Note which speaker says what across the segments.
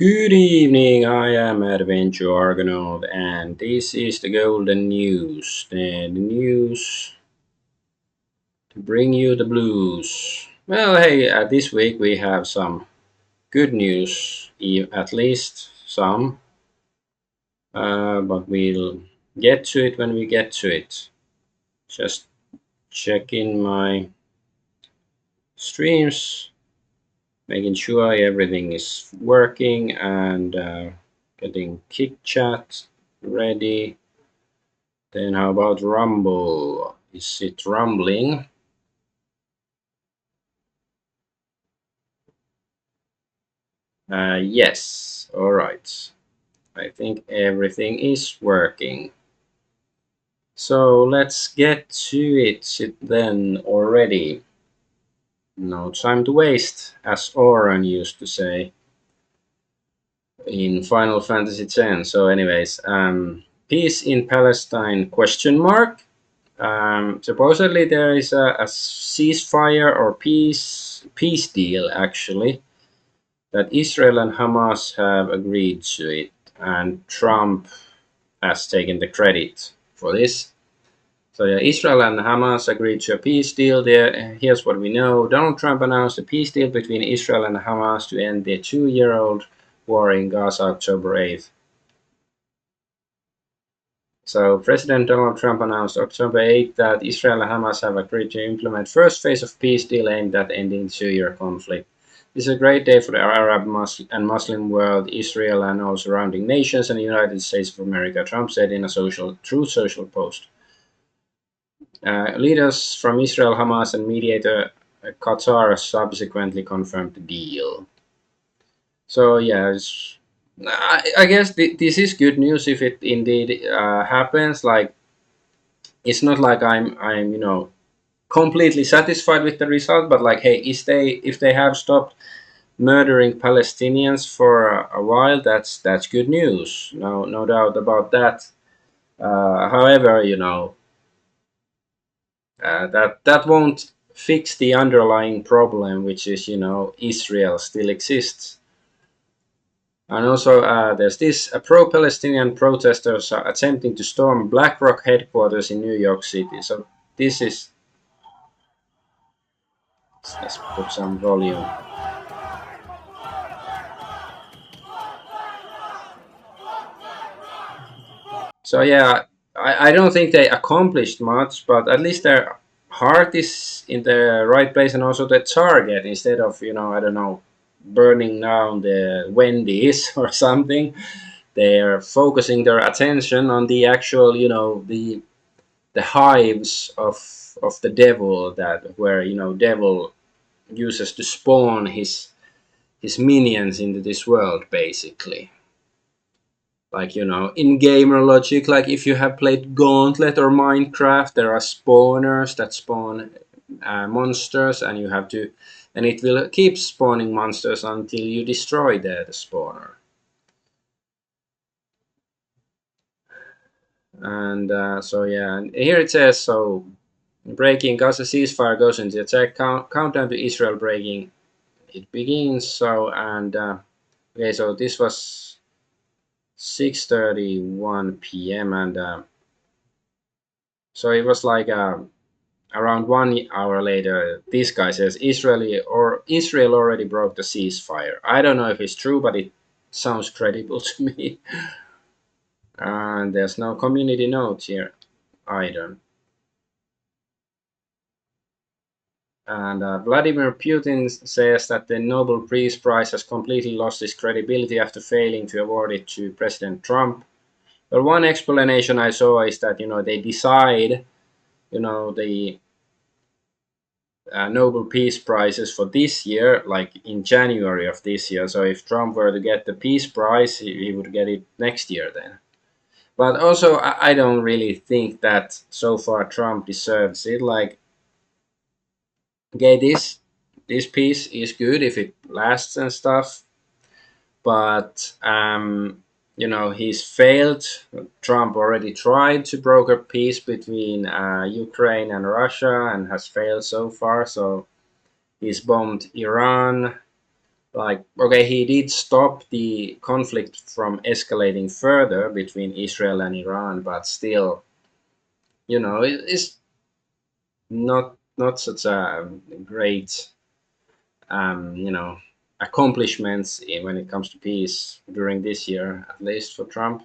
Speaker 1: Good evening, I am Adventure Argonaut, and this is the golden news. The news to bring you the blues. Well, hey, this week we have some good news, at least some, but we'll get to it when we get to it. Just checking my streams, making sure everything is working, and getting Kick Chat ready. Then how about Rumble? Is it rumbling? Yes. All right. I think everything is working. So let's get to it then already. No time to waste, as Pr0n used to say in Final Fantasy X. So, anyways, peace in Palestine? Question mark. Supposedly there is a ceasefire or peace deal actually that Israel and Hamas have agreed to it, and Trump has taken the credit for this. So yeah, Israel and Hamas agreed to a peace deal. There, here's what we know: Donald Trump announced a peace deal between Israel and Hamas to end the two-year-old war in Gaza October 8th. So President Donald Trump announced October 8th that Israel and Hamas have agreed to implement first phase of peace deal aimed at ending the two-year conflict. This is a great day for the Arab and Muslim world, Israel and all surrounding nations, and the United States of America, Trump said in a social post. Leaders from Israel, Hamas, and mediator Qatar subsequently confirmed the deal. So yeah, I guess this is good news if it indeed happens. Like, it's not like I'm completely satisfied with the result, but like, hey, if they have stopped murdering Palestinians for a while, that's good news. No doubt about that. However, that won't fix the underlying problem, which is Israel still exists. And also, there's this pro-Palestinian protesters are attempting to storm BlackRock headquarters in New York City. So this is, let's put some volume. So yeah, I don't think they accomplished much, but at least their heart is in the right place, and also the target, instead of I don't know, burning down the Wendy's or something. They are focusing their attention on the actual the hives of the devil, that where devil uses to spawn his minions into this world, basically. Like, in gamer logic, like if you have played Gauntlet or Minecraft, there are spawners that spawn monsters, and you have to, and it will keep spawning monsters until you destroy the spawner. And so yeah, and here it says, so breaking Gaza ceasefire goes into attack, countdown to Israel breaking it begins. So, and okay, so this was 6:31 p.m. and so it was like around 1 hour later, this guy says Israel already broke the ceasefire. I don't know if it's true, but it sounds credible to me. And there's no community notes here either. And Vladimir Putin says that the Nobel Peace Prize has completely lost its credibility after failing to award it to President Trump. But one explanation I saw is that they decide the Nobel Peace Prizes for this year, like in January of this year. So if Trump were to get the Peace Prize, he would get it next year then. But also, I don't really think that so far Trump deserves it. Like, okay, this piece is good if it lasts and stuff, but he's failed. Trump already tried to broker peace between Ukraine and Russia and has failed so far. So he's bombed Iran, Like, okay, he did stop the conflict from escalating further between Israel and Iran, but still, it's not such a great, you know, accomplishments when it comes to peace during this year, at least for Trump.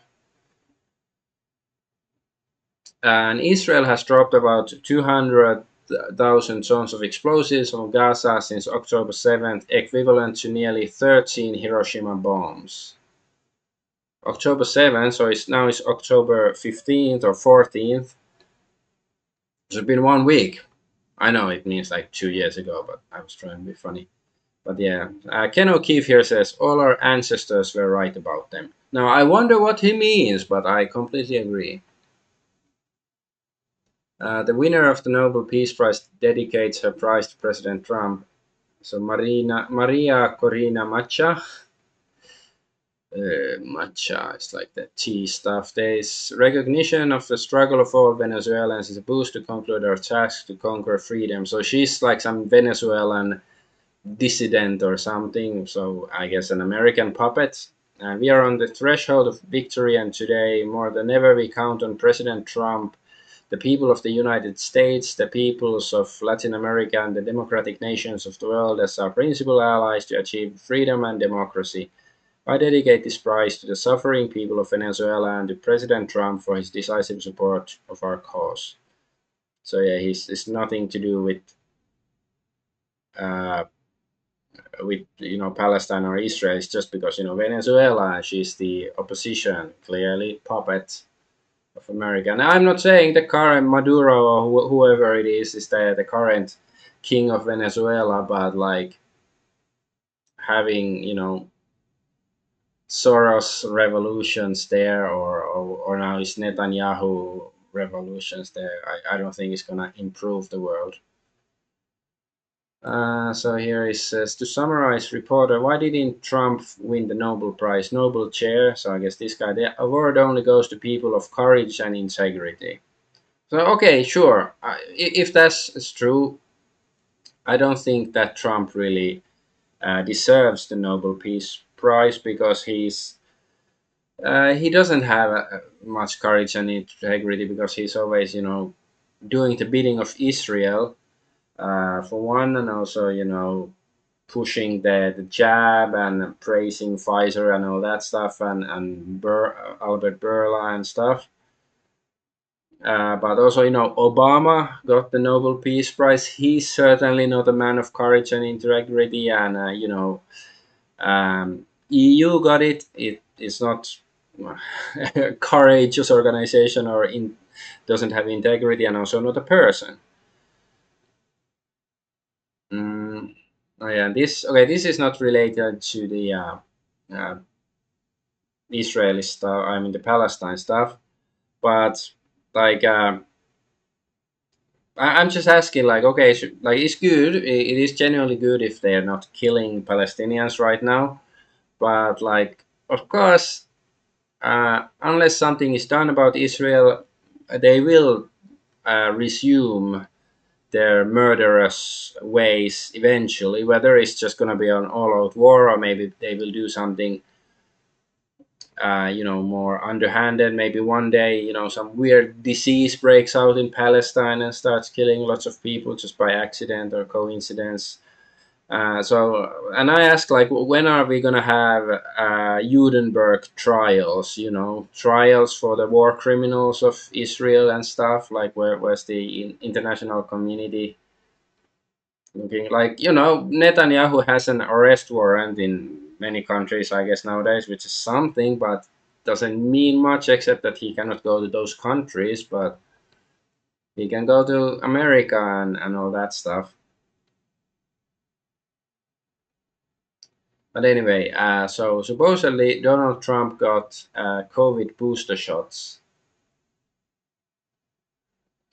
Speaker 1: And Israel has dropped about 200,000 tons of explosives on Gaza since October 7th, equivalent to nearly 13 Hiroshima bombs. October 7th, so it's October 15th or 14th. It's been 1 week. I know it means like 2 years ago, but I was trying to be funny. But yeah, Ken O'Keefe here says all our ancestors were right about them. Now I wonder what he means, but I completely agree. The winner of the Nobel Peace Prize dedicates her prize to President Trump. So Maria Corina Macha is like the tea stuff. There is recognition of the struggle of all Venezuelans is a boost to conclude our task to conquer freedom. So she's like some Venezuelan dissident or something. So I guess an American puppet. We are on the threshold of victory, and today, more than ever, we count on President Trump, the people of the United States, the peoples of Latin America, and the democratic nations of the world as our principal allies to achieve freedom and democracy. I dedicate this prize to the suffering people of Venezuela and to President Trump for his decisive support of our cause. So yeah, it's nothing to do uh, with Palestine or Israel. It's just because Venezuela, she's the opposition, clearly puppet of America. And I'm not saying the current Maduro or whoever it is the current king of Venezuela, but like having Soros revolutions there, or now it's Netanyahu revolutions there. I don't think it's gonna improve the world. So here it says, to summarize, reporter, why didn't Trump win the Nobel Prize? Nobel chair, so I guess this guy, the award only goes to people of courage and integrity. So, okay, sure. If that's true, I don't think that Trump really deserves the Nobel Peace Prize because he doesn't have much courage and integrity because he's always, doing the bidding of Israel, for one, and also, pushing the jab and praising Pfizer and all that stuff, and Albert Burla and stuff. But also, Obama got the Nobel Peace Prize. He's certainly not a man of courage and integrity. And EU got it. It's not a courageous organization or doesn't have integrity, and also not a person. Mm, oh yeah, this is not related to the uh, Israeli stuff. I mean the Palestine stuff, but like. I'm just asking, like, okay, like, it's good. It is genuinely good if they're not killing Palestinians right now. But, like, of course, unless something is done about Israel, they will resume their murderous ways eventually. Whether it's just going to be an all-out war, or maybe they will do something more underhanded. Maybe one day, some weird disease breaks out in Palestine and starts killing lots of people just by accident or coincidence. And I ask, like, when are we gonna have Nuremberg trials? Trials for the war criminals of Israel and stuff. Like, where's the international community looking? Like, Netanyahu has an arrest warrant in many countries, I guess, nowadays, which is something, but doesn't mean much except that he cannot go to those countries, but he can go to America and all that stuff. But anyway, so supposedly Donald Trump got COVID booster shots.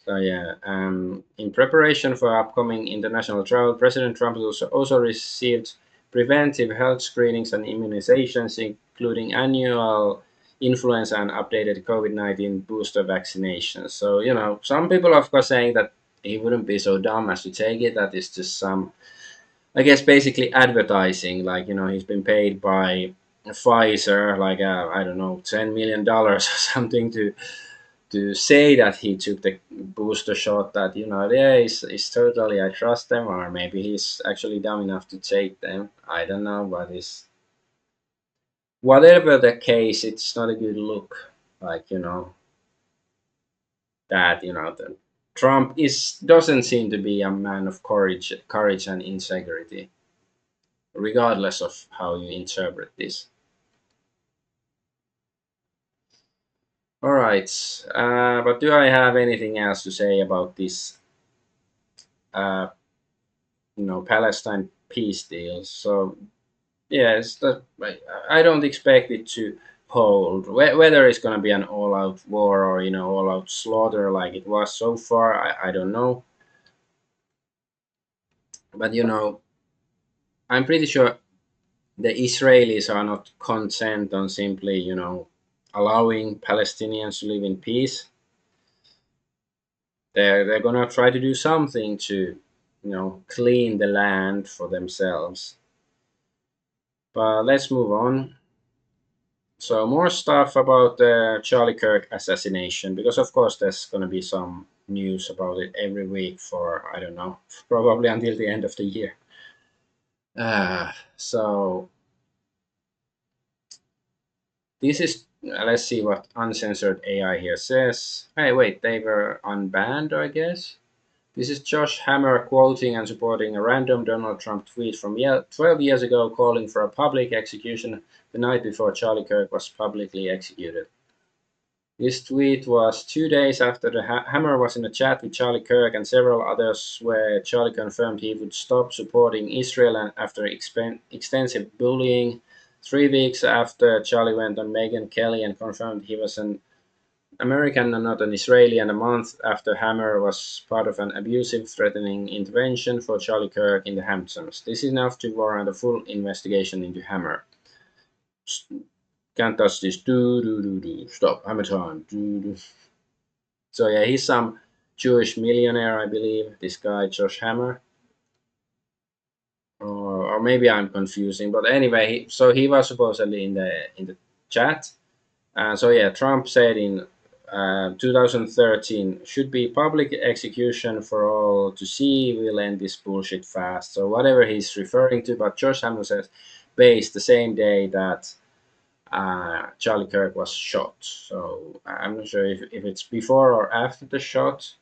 Speaker 1: So yeah, in preparation for upcoming international travel, President Trump also received preventive health screenings and immunizations, including annual influenza and updated COVID-19 booster vaccinations. So some people, of course, saying that he wouldn't be so dumb as to take it. That is just some I guess basically advertising. Like he's been paid by Pfizer, like I don't know, $10 million or something to say that he took the booster shot. That yeah, he's totally, I trust them, or maybe he's actually dumb enough to take them. I don't know, but it's whatever the case, it's not a good look. Like that that Trump is doesn't seem to be a man of courage and integrity, regardless of how you interpret this. All right, but do I have anything else to say about this? Uh, Palestine peace deal. So yes, that I don't expect it to hold. Whether it's going to be an all-out war or all-out slaughter like it was so far, I don't know. But I'm pretty sure the Israelis are not content on simply allowing Palestinians to live in peace. They're gonna try to do something to clean the land for themselves. But let's move on. So more stuff about the Charlie Kirk assassination, because of course there's going to be some news about it every week for I don't know, probably until the end of the year. So this is let's see what uncensored AI here says. Hey, wait, they were unbanned, I guess. This is Josh Hammer quoting and supporting a random Donald Trump tweet from 12 years ago calling for a public execution the night before Charlie Kirk was publicly executed. This tweet was 2 days after the Hammer was in a chat with Charlie Kirk and several others, where Charlie confirmed he would stop supporting Israel and after extensive bullying. 3 weeks after Charlie went on Megyn Kelly and confirmed he was an American and not an Israeli, and a month after Hammer was part of an abusive, threatening intervention for Charlie Kirk in the Hamptons. This is enough to warrant a full investigation into Hammer. Can't touch this. Do do do do. Stop. Hammer time. Do do. So yeah, he's some Jewish millionaire, I believe. This guy, Josh Hammer, or maybe I'm confusing. But anyway, so he was supposedly in the chat. So yeah, Trump said in 2013 should be public execution for all to see. We'll end this bullshit fast. So whatever he's referring to, but Josh Hammer says based the same day that Charlie Kirk was shot. So I'm not sure if it's before or after the shot.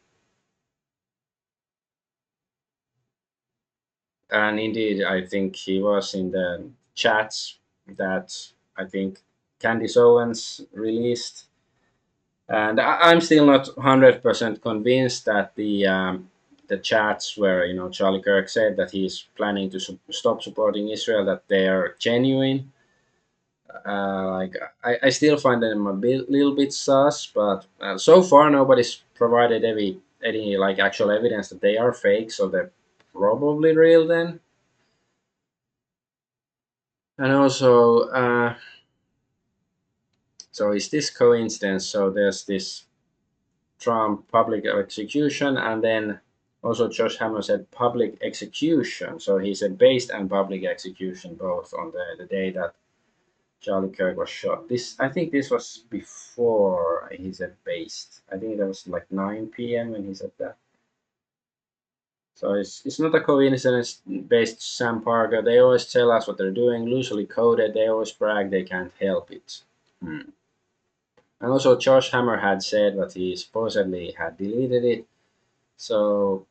Speaker 1: And indeed, I think he was in the chats that I think Candice Owens released. And I'm still not 100% convinced that the chats where Charlie Kirk said that he's planning to stop supporting Israel, that they are genuine. Like I still find them a little bit sus, but so far nobody's provided any like actual evidence that they are fake, so they're probably real then. And also, so is this coincidence? So there's this Trump public execution, and then also Josh Hammer said public execution. So he said based and public execution both on the day that Charlie Kirk was shot. This I think this was before he said based. I think that was like 9 p.m. when he said that. So it's not a coincidence based Sam Parker. They always tell us what they're doing, loosely coded. They always brag they can't help it. Hmm. And also, Josh Hammer had said that he supposedly had deleted it. So,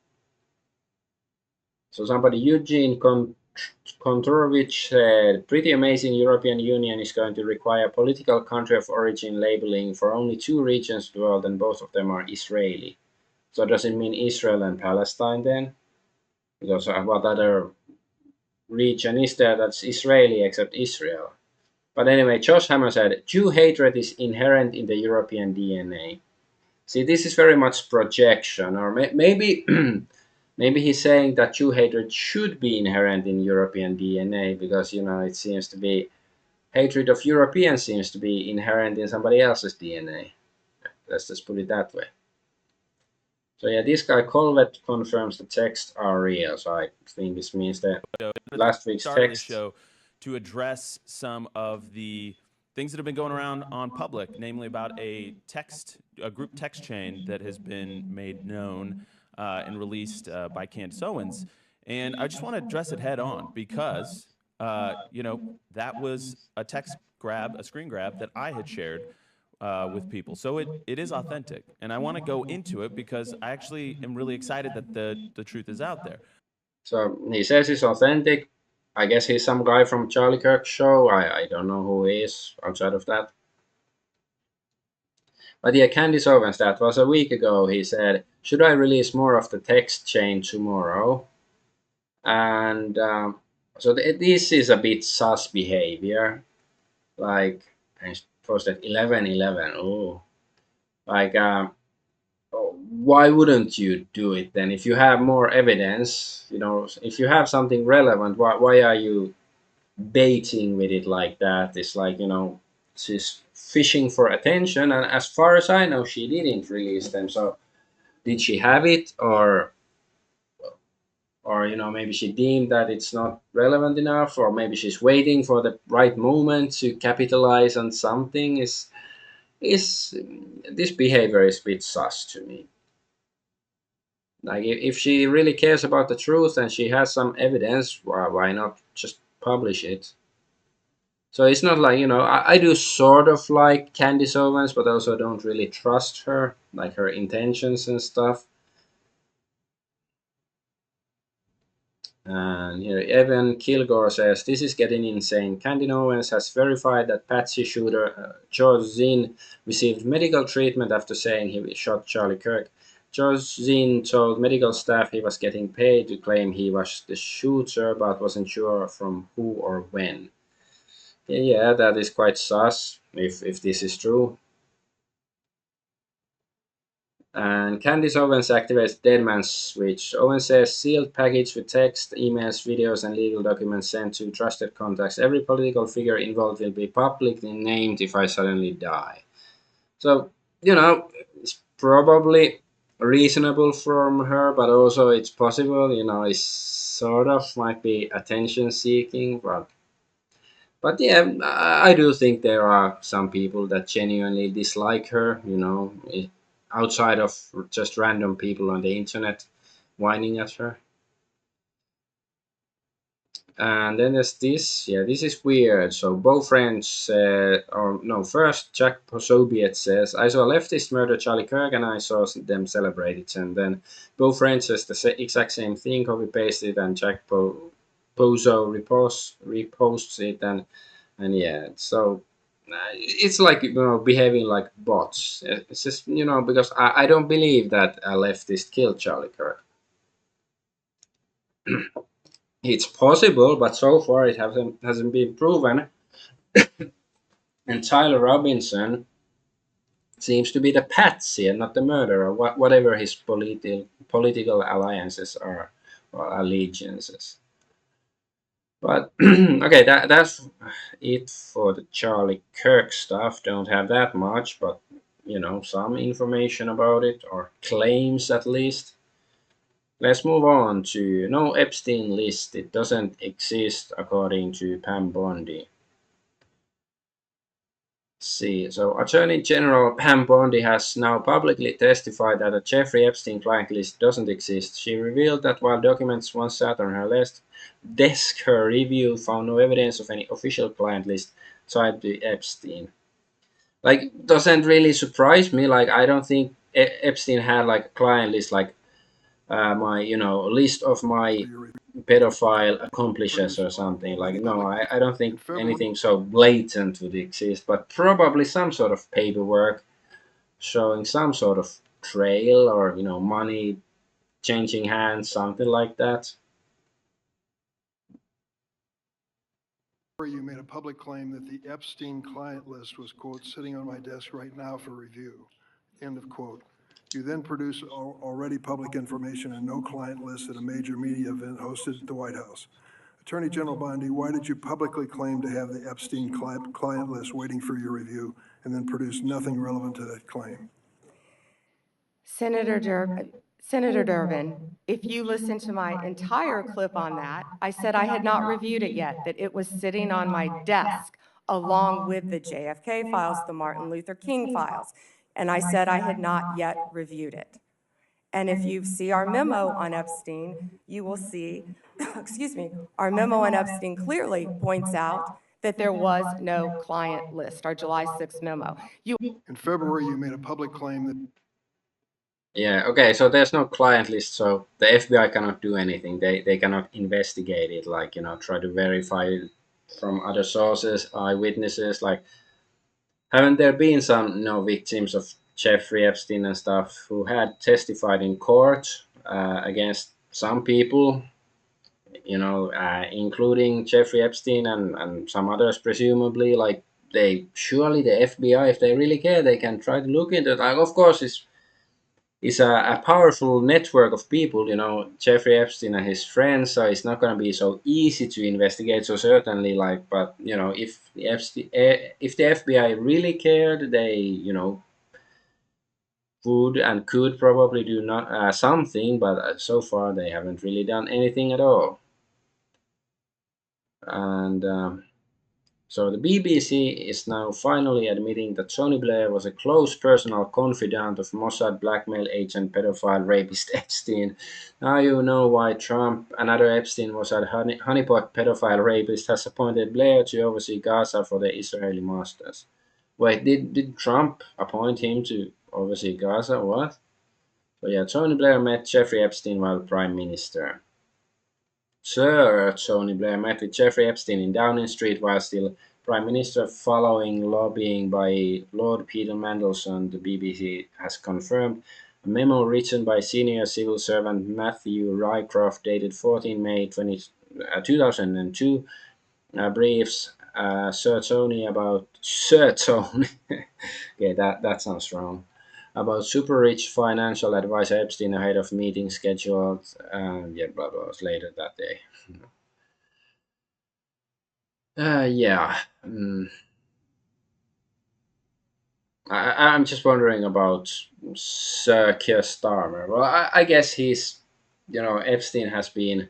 Speaker 1: somebody, Eugene Kontorovich said, pretty amazing. European Union is going to require political country of origin labeling for only two regions of the world, and both of them are Israeli. So does it mean Israel and Palestine then? Because what other region is there that's Israeli except Israel? But anyway, Josh Hammer said, Jew hatred is inherent in the European DNA. See, this is very much projection, or maybe maybe he's saying that Jew hatred should be inherent in European DNA because it seems to be hatred of Europeans seems to be inherent in somebody else's DNA. Let's just put it that way. So yeah, this guy Colvet confirms the texts are real. So I think this means that
Speaker 2: At the
Speaker 1: last week's
Speaker 2: start of the
Speaker 1: text.
Speaker 2: show to address some of the things that have been going around on public, namely about a group text chain that has been made known and released by Candace Owens. And I just want to address it head on because, that was a a screen grab that I had shared with people. So it is authentic. And I want to go into it because I actually am really excited that the truth is out there.
Speaker 1: So he says it's authentic. I guess he's some guy from Charlie Kirk's show. I don't know who he is outside of that. But yeah, Candice Owens, that was a week ago. He said, "Should I release more of the text chain tomorrow?" And so this is a bit sus behavior. Like, I posted 11:11. Oh, like, why wouldn't you do it then? If you have more evidence, if you have something relevant, why are you baiting with it like that? It's like, she's fishing for attention, and as far as I know, she didn't release them. So did she have it, or maybe she deemed that it's not relevant enough, or maybe she's waiting for the right moment to capitalize on something? Is This behavior is a bit sus to me. Like, if she really cares about the truth and she has some evidence, why not just publish it? So it's not like, I do sort of like Candice Owens, but also don't really trust her, like her intentions and stuff. And here, Evan Kilgore says, "This is getting insane. Candice Owens has verified that Patsy shooter George Zinn received medical treatment after saying he shot Charlie Kirk. George Zinn told medical staff he was getting paid to claim he was the shooter, but wasn't sure from who or when." Yeah, that is quite sus, if this is true. And Candice Owens activates Dead Man's Switch. Owens says sealed package with text, emails, videos, and legal documents sent to trusted contacts. Every political figure involved will be publicly named if I suddenly die. So, it's probably reasonable from her, but also it's possible, it's sort of might be attention seeking, but yeah, I do think there are some people that genuinely dislike her, outside of just random people on the internet whining at her. And then there's this, yeah, this is weird. So both friends, or no, first Jack Posobiec says, "I saw a leftist murder Charlie Kirk and I saw them celebrate it." And then both friends says the exact same thing, copy pasted, and Jack Pozo reposts it, and yeah, so it's like, behaving like bots. It's just, because I don't believe that a leftist killed Charlie Kirk. It's possible, but so far it hasn't been proven. And Tyler Robinson seems to be the patsy and not the murderer, whatever his political alliances are, or allegiances. But okay, that's it for the Charlie Kirk stuff. Don't have that much, but some information about it, or claims at least. Let's move on to no Epstein list. It doesn't exist according to Pam Bondi. See, so Attorney General Pam Bondi has now publicly testified that a Jeffrey Epstein client list doesn't exist. She revealed that while documents once sat on her desk, her review found no evidence of any official client list tied to Epstein. Like, doesn't really surprise me. Like, I don't think Epstein had like a client list, like my list of my pedophile accomplices or something. Like, no, I don't think anything so blatant would exist, but probably some sort of paperwork showing some sort of trail, or money changing hands, something like that.
Speaker 3: You made a public claim that the Epstein client list was, quote, "sitting on my desk right now for review," end of quote. You then produce already public information and no client list at a major media event hosted at the White House. Attorney General Bondi, why did you publicly claim to have the Epstein client list waiting for your review and then produce nothing relevant to that claim?
Speaker 4: Senator Dirk, Senator Durbin, if you listen to my entire clip on that, I said I had not reviewed it yet, that it was sitting on my desk along with the JFK files, the Martin Luther King files. And I said I had not yet reviewed it. And if you see our memo on Epstein, you will see, excuse me, our memo on Epstein clearly points out that there was no client list, our July 6th memo.
Speaker 3: In February, you made a public claim that
Speaker 1: Yeah, okay, so there's no client list, so the FBI cannot do anything. They cannot investigate it, like, try to verify it from other sources, eyewitnesses. Like, haven't there been some, victims of Jeffrey Epstein and stuff who had testified in court against some people, including Jeffrey Epstein and some others, presumably? Like, surely the FBI, if they really care, they can try to look into it. Like, of course, it's a powerful network of people, Jeffrey Epstein and his friends, so it's not going to be so easy to investigate. So certainly, like, but if the FBI really cared, they would and could probably do not something, but so far they haven't really done anything at all. And so the BBC is now finally admitting that Tony Blair was a close personal confidant of Mossad blackmail agent pedophile rapist Epstein. Now you know why Trump, another Epstein Mossad honeypot pedophile rapist, has appointed Blair to oversee Gaza for the Israeli masters. Wait, did Trump appoint him to oversee Gaza? What? So yeah, Tony Blair met Jeffrey Epstein while Prime Minister. Sir Tony Blair met with Jeffrey Epstein in Downing Street while still Prime Minister following lobbying by Lord Peter Mandelson, the BBC has confirmed. A memo written by senior civil servant Matthew Rycroft dated 14 May 2002 briefs Sir Tony okay, that sounds wrong, about super rich financial advisor Epstein ahead of meeting scheduled yeah, blah blah later that day. Yeah. I'm just wondering about Sir Keir Starmer. Well, I guess Epstein has been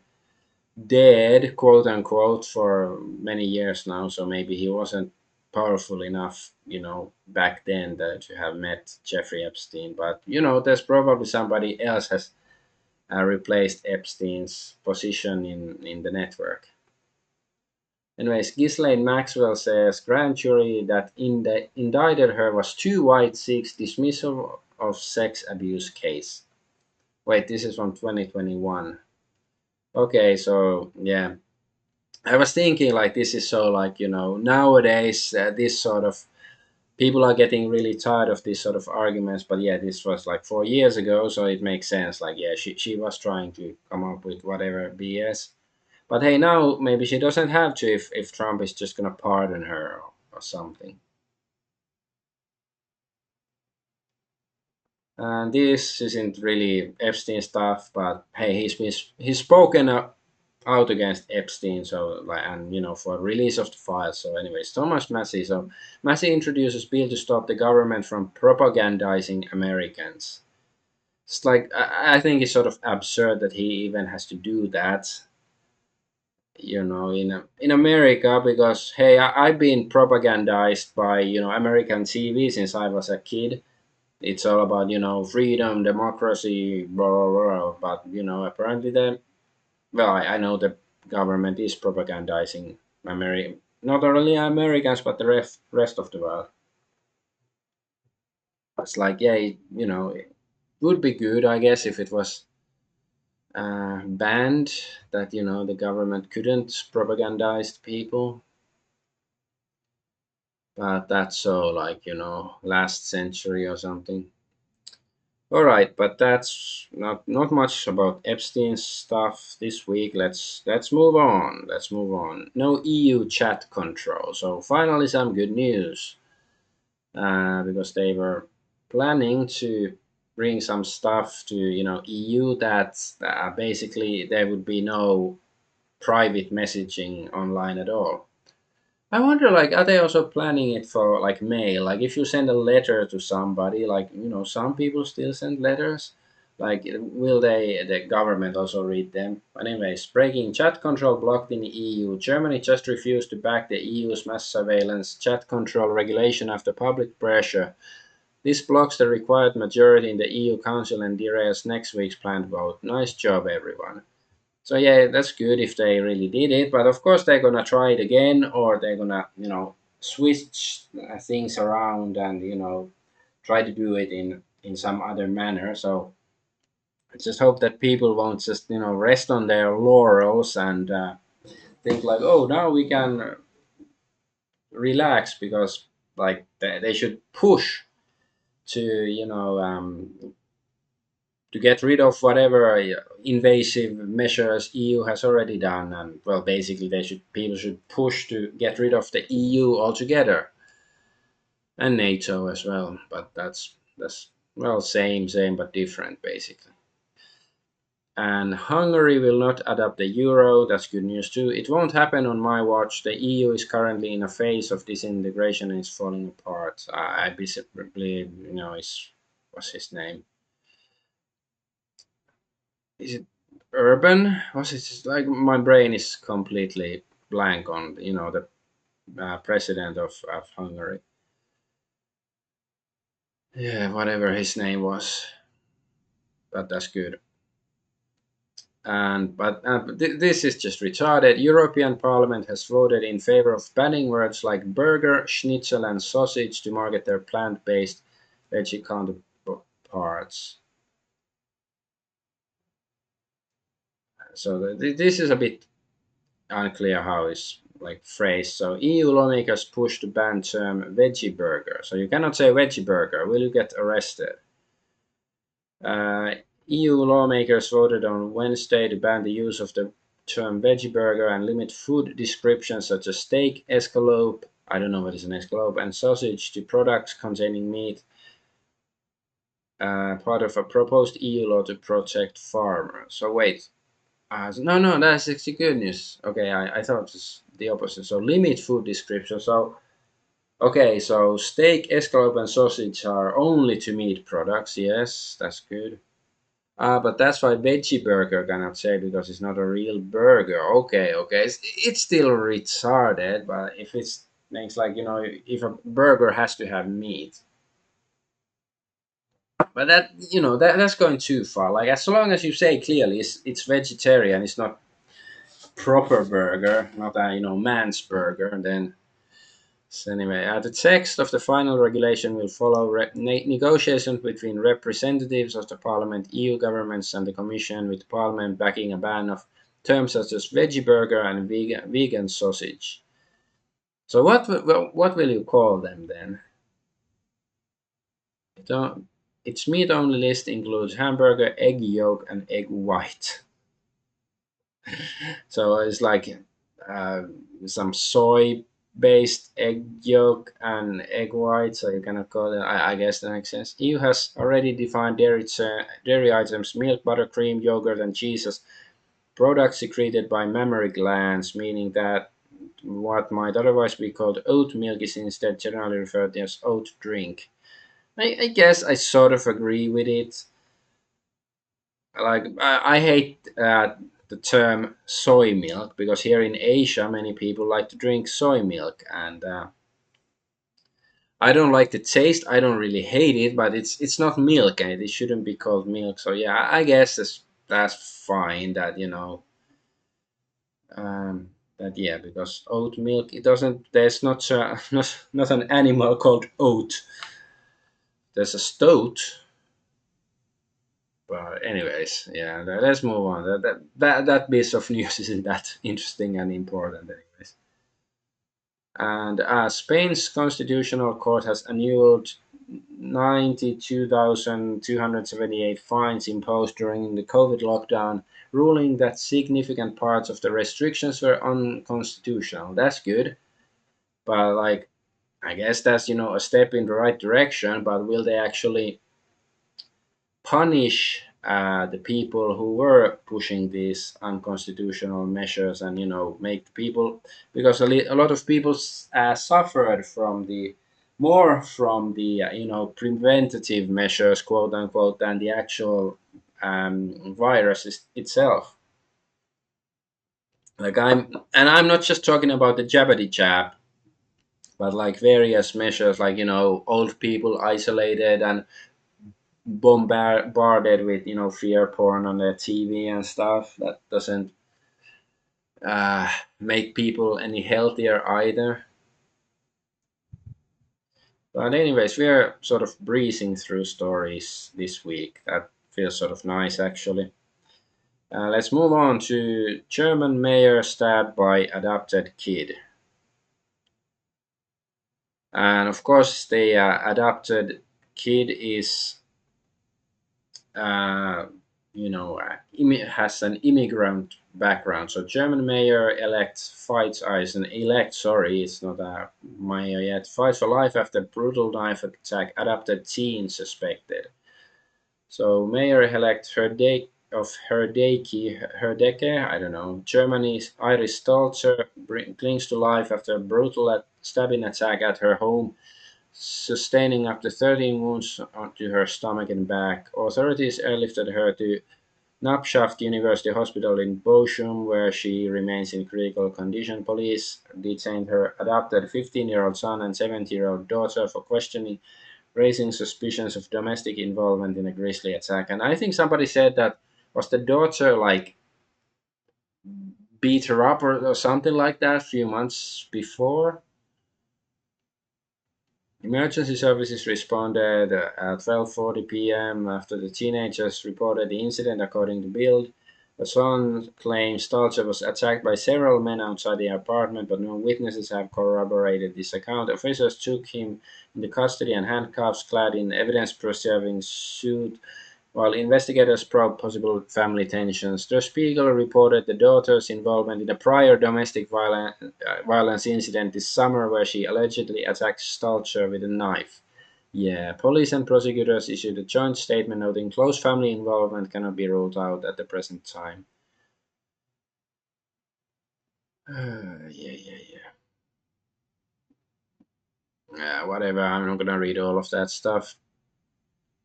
Speaker 1: dead, quote unquote, for many years now, so maybe he wasn't powerful enough, back then to have met Jeffrey Epstein. But, there's probably somebody else has replaced Epstein's position in the network. Anyways, Ghislaine Maxwell says grand jury that indicted her was too white seeks dismissal of sex abuse case. Wait, this is from 2021. Okay, so yeah, I was thinking like this is so like nowadays this sort of people are getting really tired of these sort of arguments. But yeah, this was like 4 years ago, so it makes sense. Like yeah, she was trying to come up with whatever BS. But hey, now maybe she doesn't have to if Trump is just gonna pardon her or something. And this isn't really Epstein stuff, but hey, he's spoken out against Epstein, so like and for release of the files. So anyways, Thomas Massey. So Massey introduces bill to stop the government from propagandizing Americans. It's like I think it's sort of absurd that he even has to do that, in America, because hey, I've been propagandized by American TV since I was a kid. It's all about freedom, democracy, blah blah blah. But apparently I know the government is propagandizing not only Americans but the rest of the world. It's like yeah, it would be good, I guess, if it was banned, that the government couldn't propagandize people. But that's so like last century or something. All right, but that's not much about Epstein's stuff this week. Let's move on. Let's move on. No EU chat control. So finally, some good news. Because they were planning to bring some stuff to EU that basically there would be no private messaging online at all. I wonder, like, are they also planning it for like mail? Like, if you send a letter to somebody, like some people still send letters. Like, will the government also read them? But anyways, breaking chat control blocked in the EU. Germany just refused to back the EU's mass surveillance chat control regulation after public pressure. This blocks the required majority in the EU Council and derails next week's planned vote. Nice job, everyone. So yeah, that's good if they really did it. But of course, they're gonna try it again, or they're gonna, switch things around and try to do it in some other manner. So I just hope that people won't just rest on their laurels and think like, oh, now we can relax, because like they should push to to get rid of whatever invasive measures EU has already done. And well, basically, people should push to get rid of the EU altogether, and NATO as well. But that's well, same but different, basically. And Hungary will not adopt the euro. That's good news too. It won't happen on my watch. The EU is currently in a phase of disintegration and is falling apart. I believe, is what's his name? Is it Urban? Was it just like my brain is completely blank on the president of Hungary. Yeah, whatever his name was, but that's good. And but this is just retarded. European Parliament has voted in favor of banning words like burger, schnitzel, and sausage to market their plant-based veggie counterparts. So this is a bit unclear how it's like phrased. So EU lawmakers push to ban term veggie burger. So you cannot say veggie burger. Will you get arrested? Uh, EU lawmakers voted on Wednesday to ban the use of the term veggie burger and limit food descriptions such as steak, escalope, I don't know what is an escalope, and sausage to products containing meat, part of a proposed EU law to protect farmers. So wait, no, that's actually good news. Okay, I thought it was the opposite. So limit food description. So okay, so steak, escalope, and sausage are only to meat products. Yes, that's good. But that's why veggie burger cannot say, because it's not a real burger. Okay, it's still retarded, but if it's makes like if a burger has to have meat, but that's going too far. Like, as long as you say clearly it's vegetarian, it's not proper burger, not a man's burger, and then so anyway, the text of the final regulation will follow negotiations between representatives of the Parliament, EU governments, and the Commission, with Parliament backing a ban of terms such as veggie burger and vegan sausage. So what will you call them then? Its meat-only list includes hamburger, egg yolk, and egg white. So it's like uh, some soy-based egg yolk and egg white. So you cannot call it. I guess that makes sense. EU has already defined dairy items, milk, butter, cream, yogurt, and cheese as products secreted by mammary glands, meaning that what might otherwise be called oat milk is instead generally referred to as oat drink. I guess I sort of agree with it. Like, I hate the term soy milk, because here in Asia many people like to drink soy milk, and I don't like the taste. I don't really hate it, but it's not milk, and it shouldn't be called milk. So yeah, I guess that's fine. That that yeah, because oat milk, it doesn't. There's not not an animal called oat. There's a stoat. But anyways, yeah, let's move on. That piece of news isn't that interesting and important, anyways. And Spain's constitutional court has annulled 92,278 fines imposed during the COVID lockdown, ruling that significant parts of the restrictions were unconstitutional. That's good, but like, I guess that's a step in the right direction. But will they actually punish the people who were pushing these unconstitutional measures, and make the people, because a lot of people suffered from the more from the preventative measures, quote unquote, than the actual virus itself. I'm not just talking about the jabbity jab, but like various measures, like old people isolated and bombarded with fear porn on their TV and stuff. That doesn't make people any healthier either. But anyways, we are sort of breezing through stories this week. That feels sort of nice actually. Let's move on to German mayor stabbed by adopted kid. And of course, the adopted kid is, uh, has an immigrant background. So German mayor elect fights is an elect. Sorry, it's not a mayor yet. Fights for life after brutal knife attack. Adopted teen suspected. So mayor-elect Herdecke, I don't know, Germany's Iris Stalzer clings to life after a brutal stabbing attack at her home, sustaining up to 13 wounds to her stomach and back. Authorities airlifted her to Knappschaft University Hospital in Bochum, where she remains in critical condition. Police detained her adopted 15-year-old son and 17-year-old daughter for questioning, raising suspicions of domestic involvement in a grisly attack. And I think somebody said that was the daughter like beat her up or something like that a few months before. Emergency services responded at 12:40 p.m. after the teenagers reported the incident, according to Bild. The son claims Stalzer was attacked by several men outside the apartment, but no witnesses have corroborated this account. Officers took him into custody and handcuffs, clad in evidence-preserving suit, while investigators probe possible family tensions. Der Spiegel reported the daughter's involvement in a prior domestic violence incident this summer where she allegedly attacked Stalzer with a knife. Yeah, police and prosecutors issued a joint statement noting close family involvement cannot be ruled out at the present time. Yeah. Yeah, whatever. I'm not gonna read all of that stuff.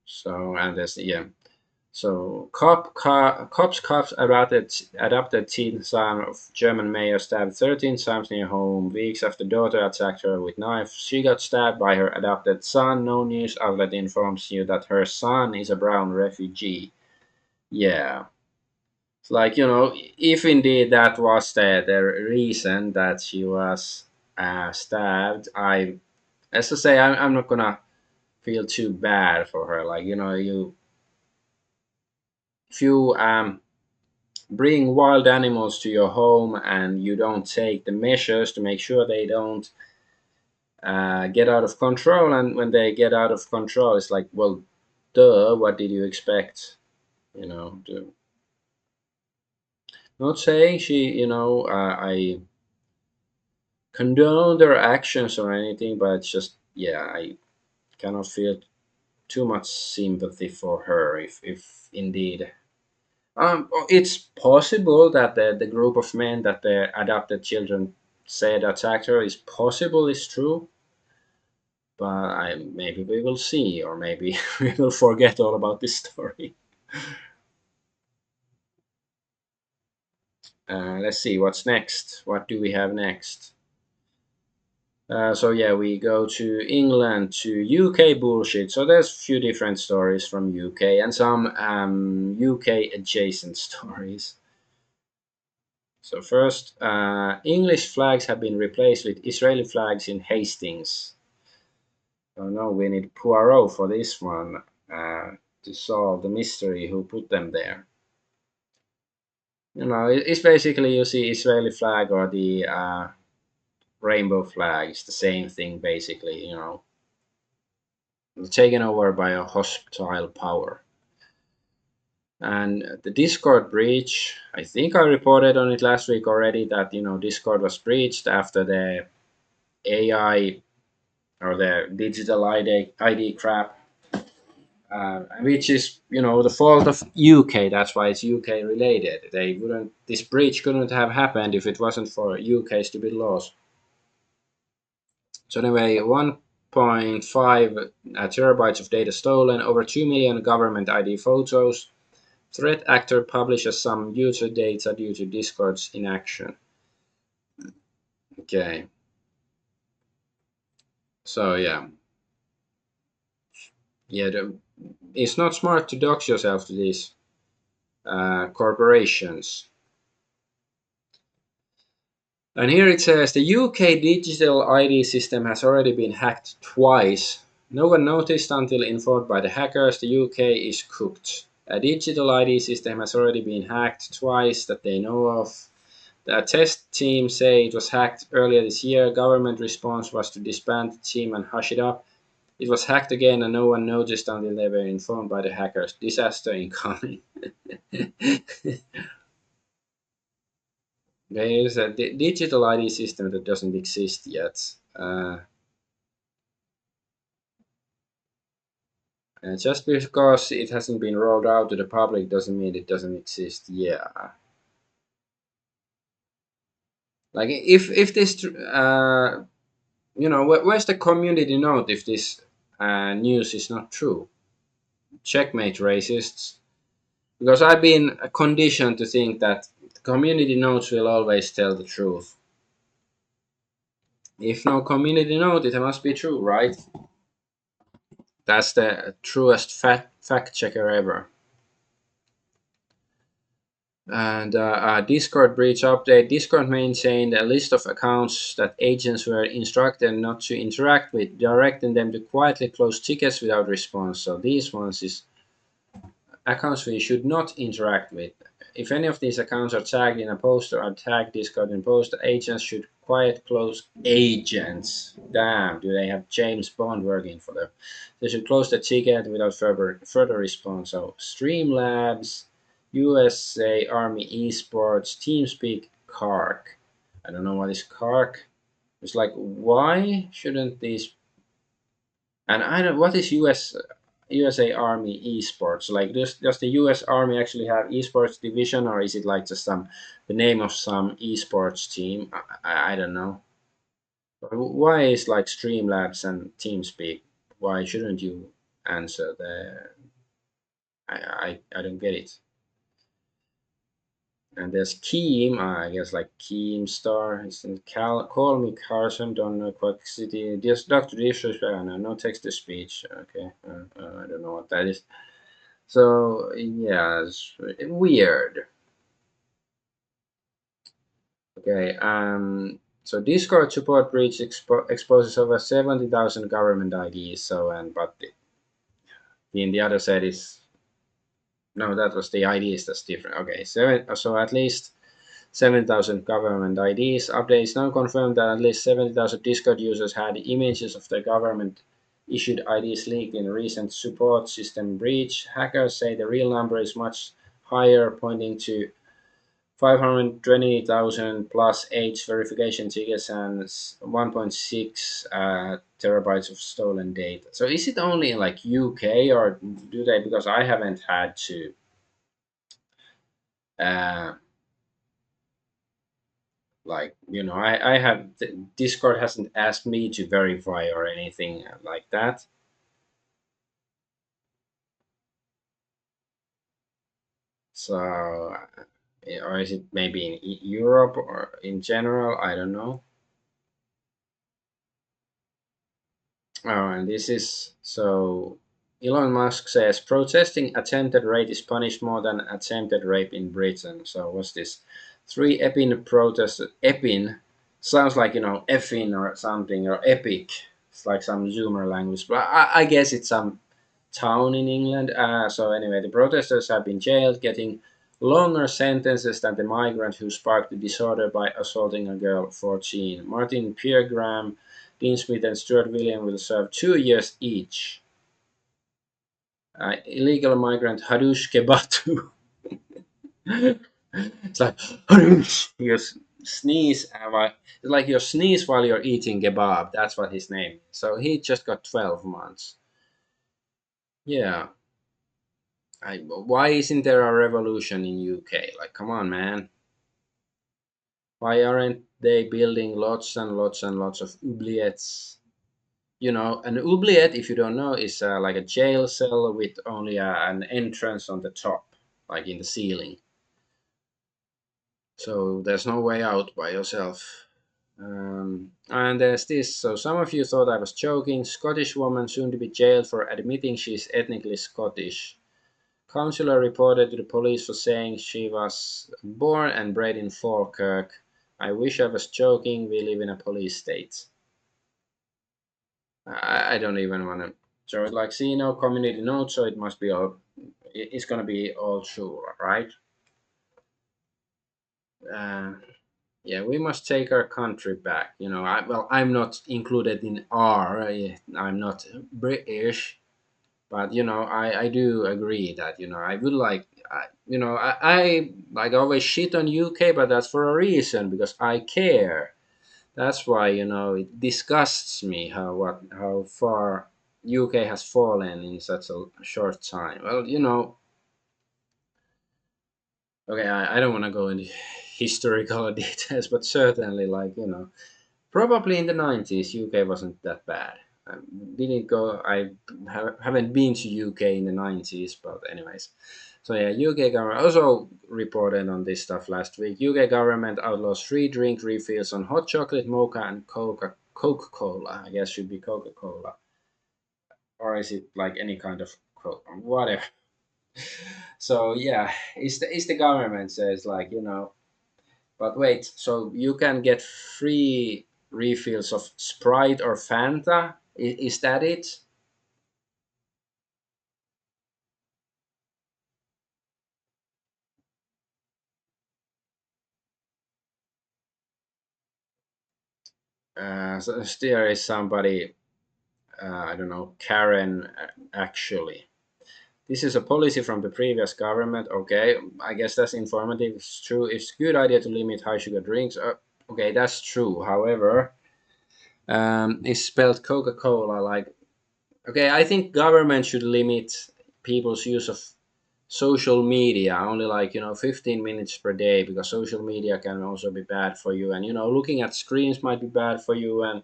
Speaker 1: So, and there's, yeah. So, cops adopted teen son of German mayor stabbed 13 times near home weeks after daughter attacked her with knife. She got stabbed by her adopted son. No news outlet informs you that her son is a brown refugee. Yeah. It's like, if indeed that was the reason that she was stabbed, as I say, I'm not gonna feel too bad for her. Like, if you bring wild animals to your home and you don't take the measures to make sure they don't get out of control, and when they get out of control, it's like, well, duh, what did you expect? Not saying I condone their actions or anything, but it's just, yeah, I cannot feel too much sympathy for her if indeed. It's possible that the group of men that the adopted children said attacked her is possible, is true, but maybe we will see, or maybe we will forget all about this story. Let's see what's next. What do we have next? So yeah, we go to England to UK bullshit. So there's a few different stories from UK and some UK adjacent stories. So first, English flags have been replaced with Israeli flags in Hastings. Oh no, we need Poirot for this one to solve the mystery who put them there. It's basically you see Israeli flag or the rainbow flag. It's the same thing basically. Taken over by a hostile power. And the Discord breach, I think I reported on it last week already that Discord was breached after the AI or the digital ID crap, which is the fault of UK. That's why it's UK related. This breach couldn't have happened if it wasn't for UK stupid laws. So anyway, 1.5 terabytes of data stolen, over 2 million government ID photos, Threat actor publishes some user data due to Discord's inaction. Okay. So yeah, yeah. It's not smart to dox yourself to these corporations. And here it says the UK digital ID system has already been hacked twice. No one noticed until informed by the hackers. The UK is cooked. A digital ID system has already been hacked twice that they know of. The test team say it was hacked earlier this year. Government response was to disband the team and hush it up. It was hacked again and no one noticed until they were informed by the hackers. Disaster incoming. There is a digital ID system that doesn't exist yet. And just because it hasn't been rolled out to the public doesn't mean it doesn't exist. Yeah. Like if this where's the community note if this news is not true? Checkmate racists. Because I've been conditioned to think that community notes will always tell the truth. If no community note, it must be true, right? That's the truest fact checker ever. And Discord breach update. Discord maintained a list of accounts that agents were instructed not to interact with, directing them to quietly close tickets without response. So these ones is accounts we should not interact with. If any of these accounts are tagged in a post or are tagged Discord in post, agents should quiet close agents. Damn, do they have James Bond working for them? They should close the ticket without further response. So Streamlabs, USA Army Esports, TeamSpeak, Kark. I don't know what is Kark. It's like why shouldn't these and I don't what is USA Army Esports? Like, does the US Army actually have esports division, or is it like just the name of some esports team? I don't know. Why is like Streamlabs and TeamSpeak? Why shouldn't you answer the? I don't get it. And there's Keem, I guess like Keemstar. It's in Call me Carson, don't know Quack City. Just Dr. Disrespect, no, no text to speech. Okay, I don't know what that is. So yeah, it's weird. Okay, so Discord support breach exposes over 70,000 government IDs. So but in the other side is no, that was the IDs that's different. Okay, so at least 7,000 government IDs. Updates now confirmed that at least 70,000 Discord users had images of their government issued IDs leaked in a recent support system breach. Hackers say the real number is much higher, pointing to 520,000 plus age verification tickets and 1.6 terabytes of stolen data. So is it only in like UK or do they? Because I haven't had to. Uh, like I have Discord hasn't asked me to verify or anything like that. So or is it maybe in Europe or in general? I don't know. Oh, and this is so. Elon Musk says protesting attempted rape is punished more than attempted rape in Britain. So what's this? Three Epin protest. Epin sounds like effin or something or epic. It's like some Zoomer language, but I guess it's some town in England. So anyway, the protesters have been jailed, getting longer sentences than the migrant who sparked the disorder by assaulting a girl 14. Martin Piergram, Dean Smith, and Stuart William will serve 2 years each. Illegal migrant Hadush Kebatu. It's like Hadush. You sneeze. It's like you sneeze while you're eating kebab. That's what his name is. So he just got 12 months. Yeah. Why isn't there a revolution in UK? Like, come on, man. Why aren't they building lots and lots and lots of oubliettes? An oubliette, if you don't know, is like a jail cell with only an entrance on the top. like in the ceiling. So there's no way out by yourself. And there's this. So some of you thought I was joking. Scottish woman soon to be jailed for admitting she's ethnically Scottish. Councillor reported to the police for saying she was born and bred in Falkirk. I wish I was joking. We live in a police state. I don't even want to. So it's like, see, no community note, so it must be all. It's gonna be all true, right? Uh, yeah, we must take our country back. Well, I'm not included in R. I'm not British, but I do agree that I would like. I like always shit on UK, but that's for a reason because I care. That's why it disgusts me how far UK has fallen in such a short time. Well, okay, I don't want to go into historical details, but certainly, like probably in the 90s, UK wasn't that bad. I didn't go. Haven't been to UK in the 90s, but anyways. So yeah, UK government also reported on this stuff last week. UK government outlaws free drink refills on hot chocolate, mocha, and Coca-Cola. I guess should be Coca-Cola, or is it like any kind of Coke? Whatever. So yeah, it's the government says like But wait, so you can get free refills of Sprite or Fanta? Is that it? So there is somebody, I don't know, Karen, actually. This is a policy from the previous government. Okay, I guess that's informative. It's true. It's a good idea to limit high sugar drinks. Okay, that's true. However, it's spelled Coca Cola. Like, okay, I think government should limit people's use of social media only like 15 minutes per day because social media can also be bad for you, and looking at screens might be bad for you. And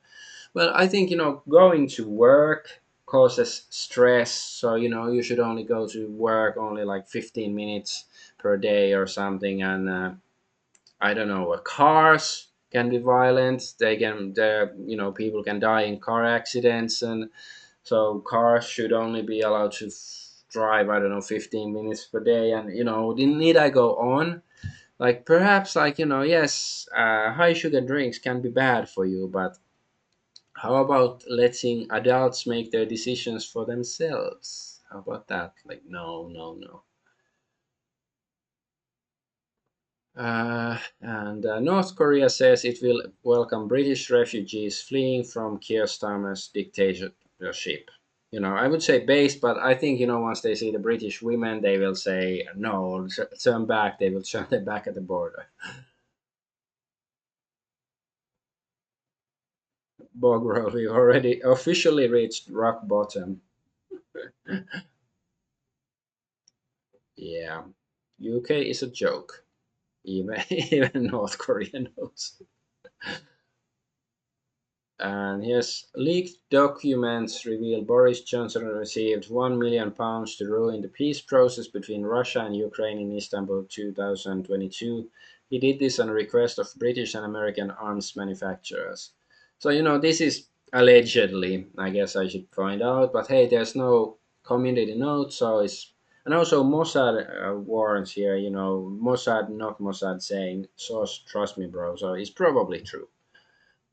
Speaker 1: well, I think going to work causes stress, so you should only go to work only like 15 minutes per day or something. And I don't know, cars can be violent. People can die in car accidents, and so cars should only be allowed to drive, I don't know, 15 minutes per day. And didn't need I go on? Like perhaps like yes, high sugar drinks can be bad for you, but how about letting adults make their decisions for themselves? How about that? Like no, no, no. And North Korea says it will welcome British refugees fleeing from Keir Starmer's dictatorship. I would say based, but I think once they see the British women, they will say no, turn back. They will turn their back at the border. Bogrel, we already officially reached rock bottom. Yeah, UK is a joke. Even even North Korea knows. And here's leaked documents reveal Boris Johnson received £1 million to ruin the peace process between Russia and Ukraine in Istanbul 2022. He did this on a request of British and American arms manufacturers. So, this is allegedly, I guess I should find out, but hey, there's no community note, so it's. And also, Mossad warns here, Mossad, not Mossad, saying, source, trust me, bro, so it's probably true.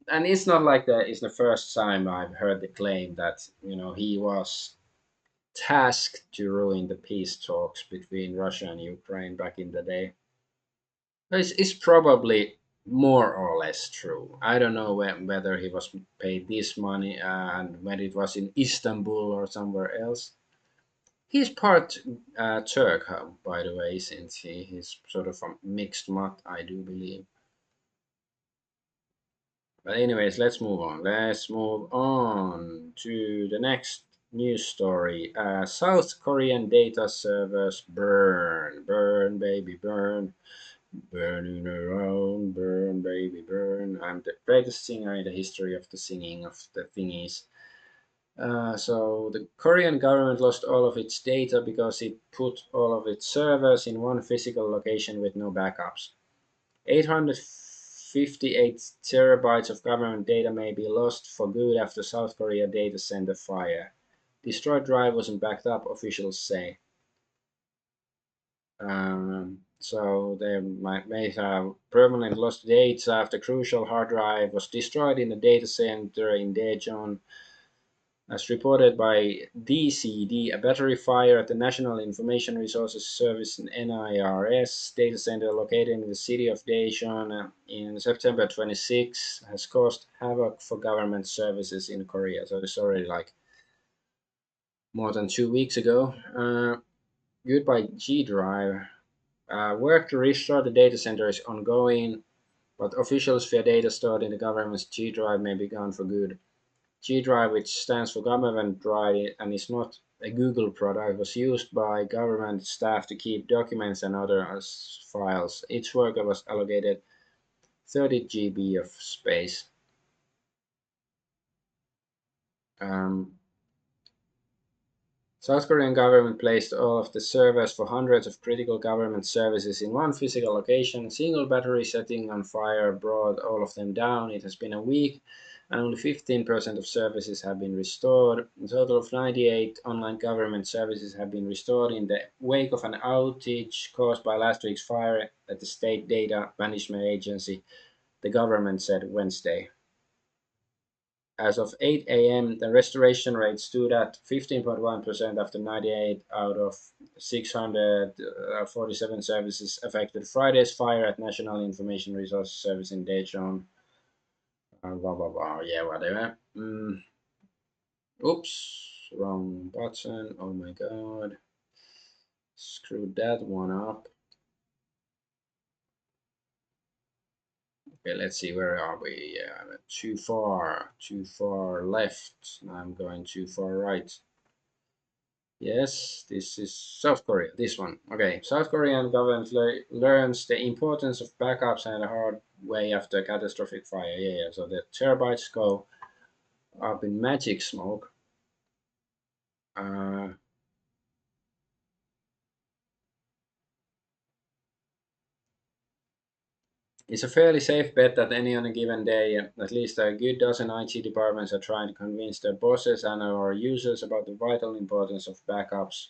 Speaker 1: And it's not like that it's the first time I've heard the claim that he was tasked to ruin the peace talks between Russia and Ukraine back in the day. It's probably more or less true. I don't know whether he was paid this money and when it was in Istanbul or somewhere else. He's part Turk, by the way, since he's sort of a mixed mutt, I do believe. But anyways, let's move on. Let's move on to the next news story. South Korean data servers burn, baby, burn, burning around, burn, baby, burn. I'm the greatest singer in the history of the singing of the thingies. So the Korean government lost all of its data because it put all of its servers in one physical location with no backups. 858 terabytes of government data may be lost for good after South Korea data center fire. Destroyed drive wasn't backed up, officials say. So they may have permanently lost data after crucial hard drive was destroyed in a data center in Daejeon. As reported by DCD, a battery fire at the National Information Resources Service NIRS data center located in the city of Daejeon in September 26 has caused havoc for government services in Korea. So it's already like more than 2 weeks ago. Goodbye G Drive. Work to restore the data center is ongoing, but officials fear data stored in the government's G Drive may be gone for good. G Drive, which stands for Government Drive and is not a Google product, was used by government staff to keep documents and other files. Each worker was allocated 30 GB of space. Um, South Korean government placed all of the servers for hundreds of critical government services in one physical location. A single battery setting on fire brought all of them down. It has been a week and only 15% of services have been restored. A total of 98 online government services have been restored in the wake of an outage caused by last week's fire at the State Data Management Agency, the government said Wednesday. As of 8 a.m., the restoration rate stood at 15.1% after 98 out of 647 services affected. Friday's fire at National Information Resources Service in Daejeon. Blah, blah, blah. Yeah, whatever. Oops, wrong button. Oh my god. Screwed that one up. Okay, let's see, where are we? Too far left. I'm going too far right. Yes, this is South Korea, this one. Okay, South Korean government learns the importance of backups and a hard way after a catastrophic fire. Yeah, so the terabytes go up in magic smoke. Uh, it's a fairly safe bet that any on a given day, at least a good dozen IT departments are trying to convince their bosses and our users about the vital importance of backups.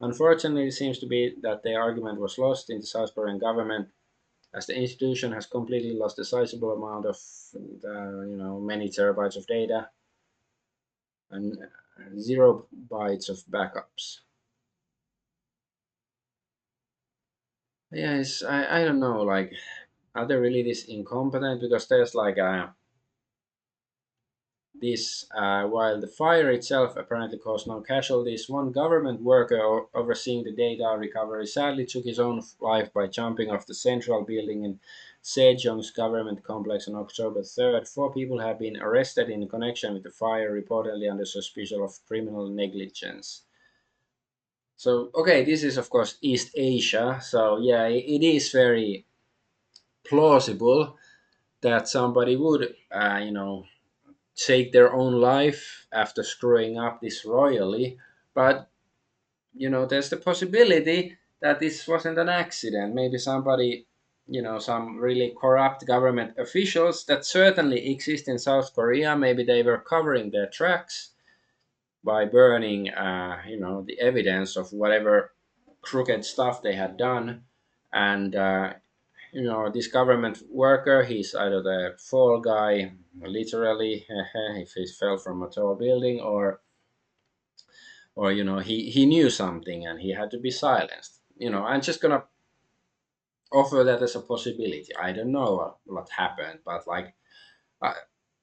Speaker 1: Unfortunately, it seems to be that the argument was lost in the South Korean government, as the institution has completely lost a sizable amount of many terabytes of data and 0 bytes of backups. Yes, I don't know, like, are they really this incompetent? Because there's like while the fire itself apparently caused no casualties, one government worker overseeing the data recovery sadly took his own life by jumping off the central building in Sejong's government complex on October 3rd. 4 people have been arrested in connection with the fire, reportedly under suspicion of criminal negligence. So, okay, this is of course East Asia, so yeah, it is very plausible that somebody would, take their own life after screwing up this royally. But there's the possibility that this wasn't an accident. Maybe somebody, some really corrupt government officials that certainly exist in South Korea, maybe they were covering their tracks by burning, the evidence of whatever crooked stuff they had done. And this government worker, he's either the fall guy, literally, if he fell from a tall building, or he knew something and he had to be silenced. I'm just gonna offer that as a possibility. I don't know what happened, but like, I,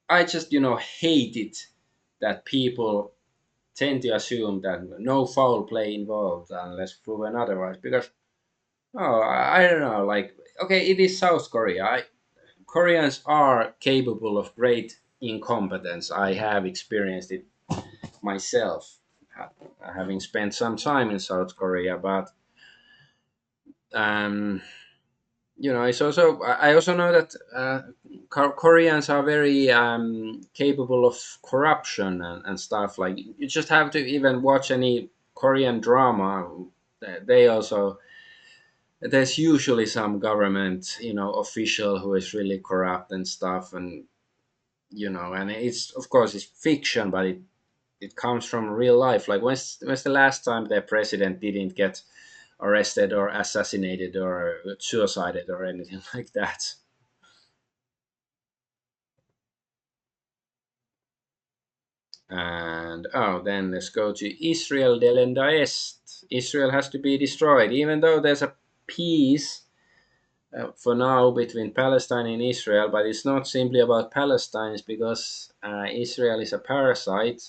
Speaker 1: I just hate it that people tend to assume that no foul play involved unless proven otherwise. Because I don't know, like, okay, it is South Korea. Koreans are capable of great incompetence. I have experienced it myself, having spent some time in South Korea. But um, it's also, I also know that Koreans are very capable of corruption and stuff. Like, you just have to even watch any Korean drama. They also, there's usually some government, official who is really corrupt and stuff, and and it's, of course, it's fiction, but it comes from real life. Like, when's the last time the president didn't get arrested or assassinated or suicided or anything like that? And then let's go to Israel delenda est. Israel has to be destroyed, even though there's a peace for now between Palestine and Israel, but it's not simply about Palestine. It's because Israel is a parasite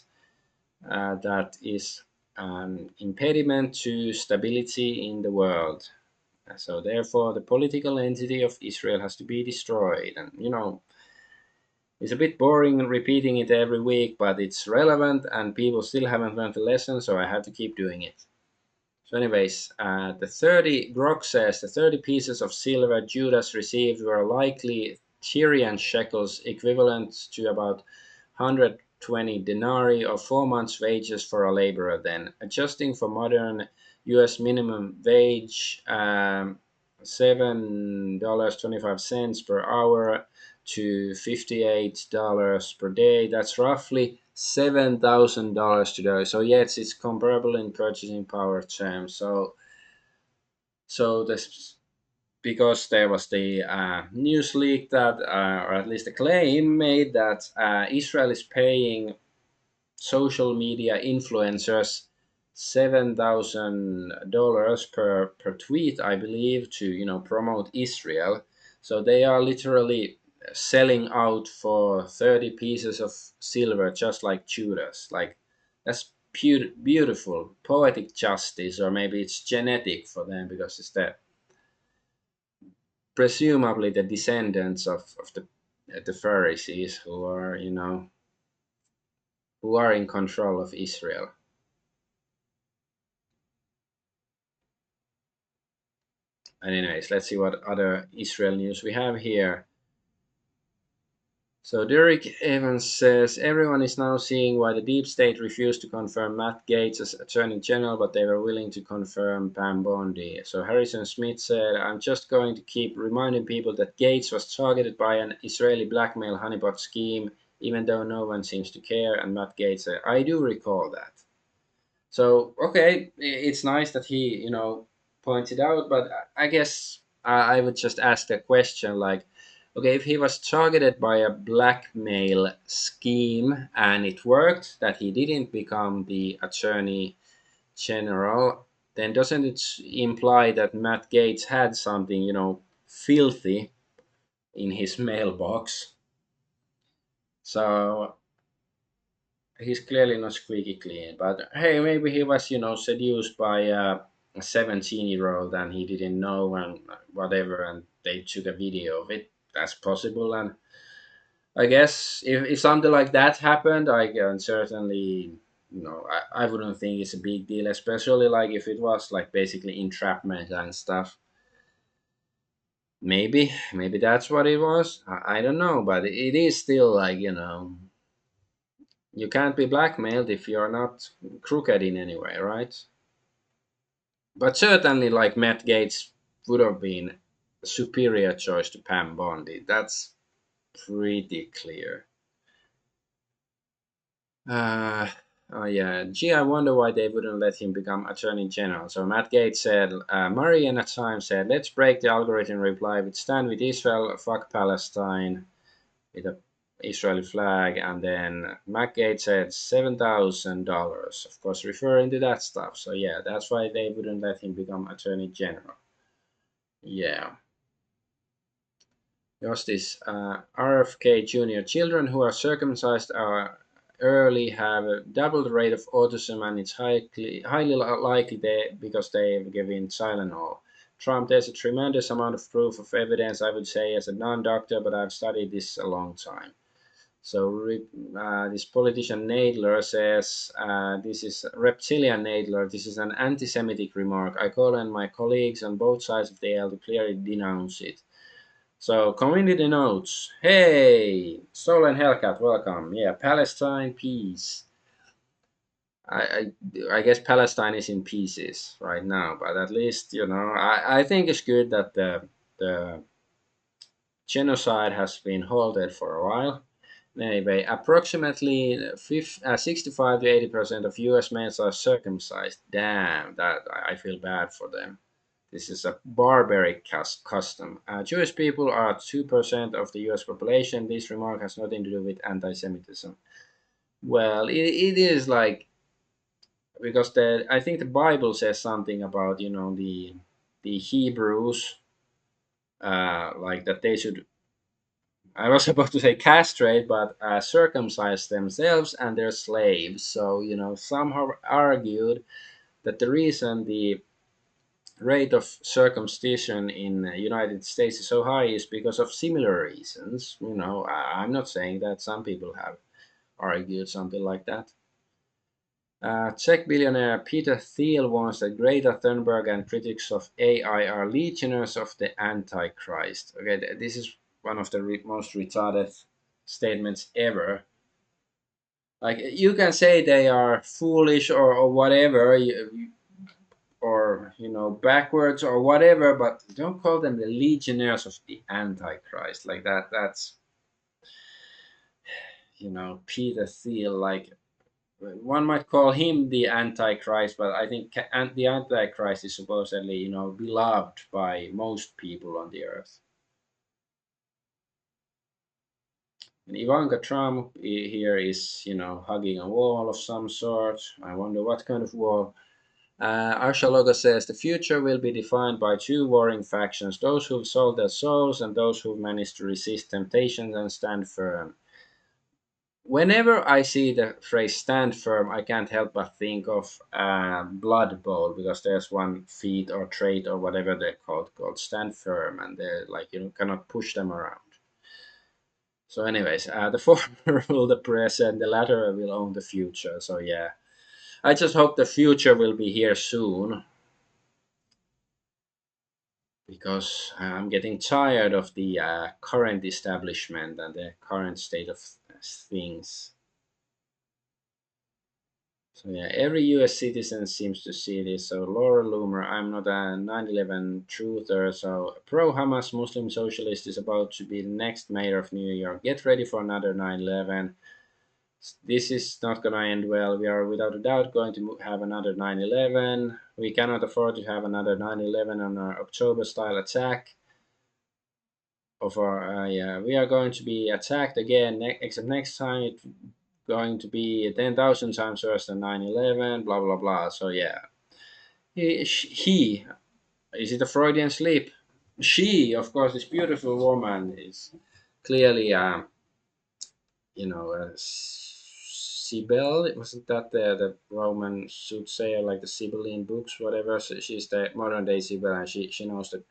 Speaker 1: that is an impediment to stability in the world. So therefore, the political entity of Israel has to be destroyed. And it's a bit boring repeating it every week, but it's relevant, and people still haven't learned the lesson, so I have to keep doing it. So, anyways, the 30 Grok says the 30 pieces of silver Judas received were likely Tyrian shekels, equivalent to about 120 denarii or 4 months' wages for a laborer. Then, adjusting for modern U.S. minimum wage, $7.25 per hour to $58 per day. That's roughly $7,000 today. So yes, it's comparable in purchasing power terms. So this, because there was the news leak that, or at least a claim made that Israel is paying social media influencers $7,000 per tweet, I believe, to promote Israel. So they are literally selling out for 30 pieces of silver, just like Judas. Like, that's beautiful poetic justice, or maybe it's genetic for them, because it's the presumably the descendants of the Pharisees who are who are in control of Israel. And anyways, let's see what other Israel news we have here. So Derek Evans says everyone is now seeing why the deep state refused to confirm Matt Gaetz as Attorney General, but they were willing to confirm Pam Bondi. So Harrison Smith said, I'm just going to keep reminding people that Gaetz was targeted by an Israeli blackmail honeypot scheme, even though no one seems to care. And Matt Gaetz said, I do recall that. So okay, it's nice that he pointed out, but I guess I would just ask a question like, okay, if he was targeted by a blackmail scheme and it worked, that he didn't become the attorney general, then doesn't it imply that Matt Gaetz had something filthy in his mailbox? So he's clearly not squeaky clean. But hey, maybe he was, seduced by a 17-year-old and he didn't know and whatever, and they took a video of it. That's possible. And I guess if something like that happened, I can certainly, I wouldn't think it's a big deal, especially like if it was like basically entrapment and stuff. Maybe that's what it was. I don't know, but it is still like, you can't be blackmailed if you're not crooked in any way, right? But certainly, like, Matt Gaetz would have been a superior choice to Pam Bondi. That's pretty clear. Uh, oh yeah. Gee, I wonder why they wouldn't let him become Attorney General. So Matt Gaetz said, Marianne at Times said, let's break the algorithm reply with stand with Israel, fuck Palestine, with a Israeli flag, and then Matt Gaetz said $7,000, of course, referring to that stuff. So yeah, that's why they wouldn't let him become Attorney General. Yeah. Justice RFK Jr. Children who are circumcised are early have a double rate of autism, and it's highly likely because they've given Tylenol. Trump, there's a tremendous amount of proof of evidence, I would say, as a non doctor, but I've studied this a long time. So this politician Nadler says, this is reptilian Nadler, this is an anti-Semitic remark. I call on my colleagues on both sides of the aisle to clearly denounce it. So community notes. Hey, Stolen Hellcat, welcome. Yeah, Palestine, peace. I guess Palestine is in pieces right now, but at least I think it's good that the genocide has been halted for a while. Anyway, approximately 65 to 80% of U.S. males are circumcised. Damn, that I feel bad for them. This is a barbaric custom. Jewish people are 2% of the US population. This remark has nothing to do with anti Semitism. Well, it is like, because I think the Bible says something about, the Hebrews, like that they should, I was about to say castrate, but circumcise themselves and their slaves. So, some have argued that the reason the rate of circumcision in the United States is so high is because of similar reasons. I'm not saying that some people have argued something like that. Czech billionaire Peter Thiel warns that Greta Thunberg and critics of AI are legionnaires of the Antichrist. Okay, this is one of the most retarded statements ever. Like, you can say they are foolish or whatever, or backwards or whatever, but don't call them the legionnaires of the Antichrist like that. That's Peter Thiel. Like, one might call him the Antichrist, but I think the Antichrist is supposedly beloved by most people on the earth. And Ivanka Trump here is hugging a wall of some sort. I wonder what kind of wall. Arshaloga says the future will be defined by two warring factions, those who've sold their souls and those who've managed to resist temptations and stand firm. Whenever I see the phrase stand firm, I can't help but think of Blood Bowl, because there's one feat or trait or whatever they're called stand firm, and they're like, cannot push them around. So anyways, the former rule the present, the latter will own the future. So yeah, I just hope the future will be here soon, because I'm getting tired of the current establishment and the current state of things. So yeah, every U.S. citizen seems to see this. So Laura Loomer, I'm not a 9/11 truther. So pro-Hamas Muslim socialist is about to be the next mayor of New York. Get ready for another 9/11. This is not going to end well. We are without a doubt going to have another 9/11. We cannot afford to have another 9/11 on our October-style attack. Of our yeah, we are going to be attacked again. Except next time it's going to be 10,000 times worse than 9/11. Blah blah blah. So yeah, he is it a Freudian slip? She, of course, this beautiful woman is clearly Sibyl. Wasn't that the Roman soothsayer, like the Sibylline books, whatever? So she's the modern day Sibyl, and she knows the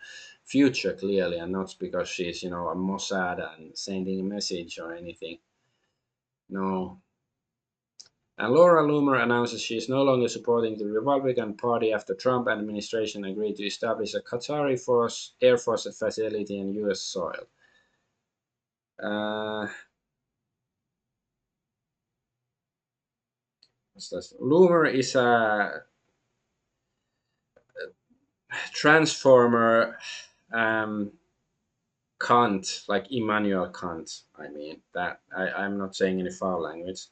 Speaker 1: future clearly, and not because she's a Mossad and sending a message or anything. No. And Laura Loomer announces she is no longer supporting the Republican Party after Trump administration agreed to establish a Qatari Air Force facility in U.S. soil. Uh, Loomer is a transformer Kant, like Immanuel Kant. I mean, that I'm not saying any foul language.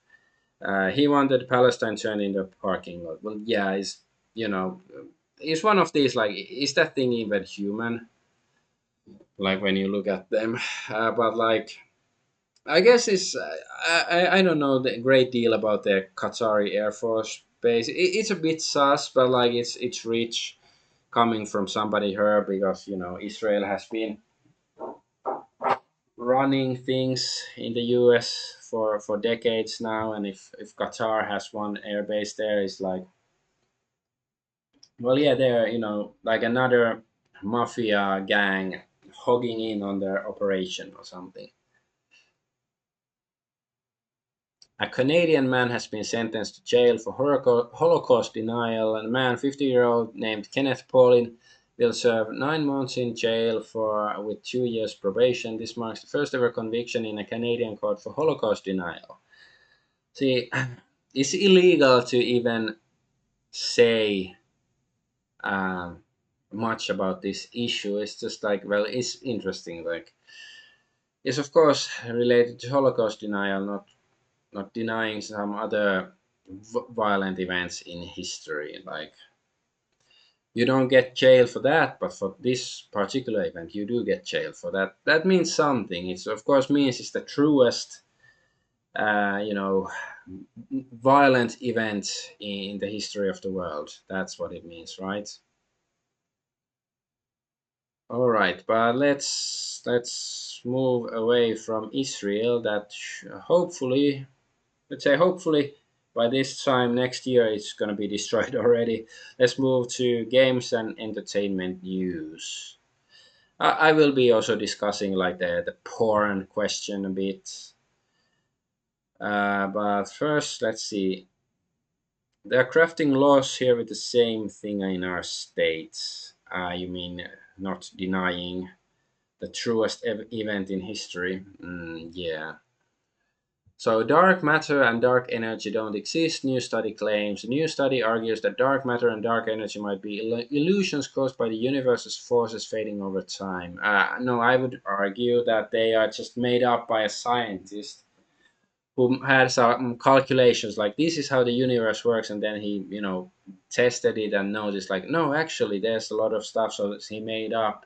Speaker 1: He wanted Palestine turned into a parking lot. Well, yeah, it's one of these, like, is that thing even human? Like, when you look at them, but like, I guess I don't know the great deal about the Qatari Air Force base. It's a bit sus, but like, it's rich coming from somebody here, because Israel has been running things in the US for decades now, and if Qatar has one air base there, it's like, well, yeah, they're like another mafia gang hogging in on their operation or something. A Canadian man has been sentenced to jail for Holocaust denial, and a man, 50-year-old named Kenneth Paulin, will serve 9 months in jail for with 2 years probation. This marks the first ever conviction in a Canadian court for Holocaust denial. See, it's illegal to even say um, much about this issue. It's just like, well, it's interesting. Like, it's of course related to Holocaust denial, not denying some other violent events in history. Like, you don't get jail for that, but for this particular event, you do get jail for that. That means something. It's of course means it's the truest, you know, violent event in the history of the world. That's what it means, right? All right, but let's move away from Israel. That hopefully, let's say hopefully, by this time next year it's gonna be destroyed already. Let's move to games and entertainment news. I will be also discussing like the porn question a bit. But first, let's see. They are crafting laws here with the same thing in our states. You mean not denying the truest event in history? Yeah. So dark matter and dark energy don't exist, new study claims. A new study argues that dark matter and dark energy might be illusions caused by the universe's forces fading over time. No, I would argue that they are just made up by a scientist who had some calculations like this is how the universe works, and then he, tested it and noticed like, no, actually there's a lot of stuff, so he made up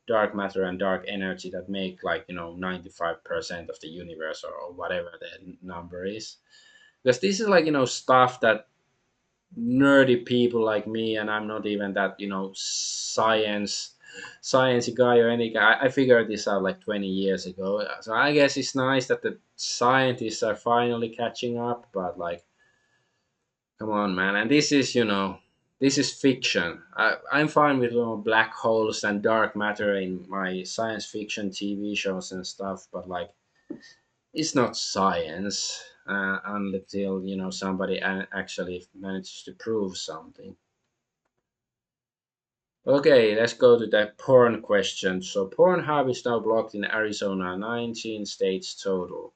Speaker 1: dark matter and dark energy that make like 95% of the universe, or whatever the number is. Because this is like stuff that nerdy people like me, and I'm not even that sciencey guy or any guy. I figured this out like 20 years ago, so I guess it's nice that the scientists are finally catching up, but like, come on, man. And this is this is fiction. I'm fine with black holes and dark matter in my science fiction TV shows and stuff, but like, it's not science until somebody actually manages to prove something. Okay, let's go to the porn question. So Pornhub is now blocked in Arizona, 19 states total.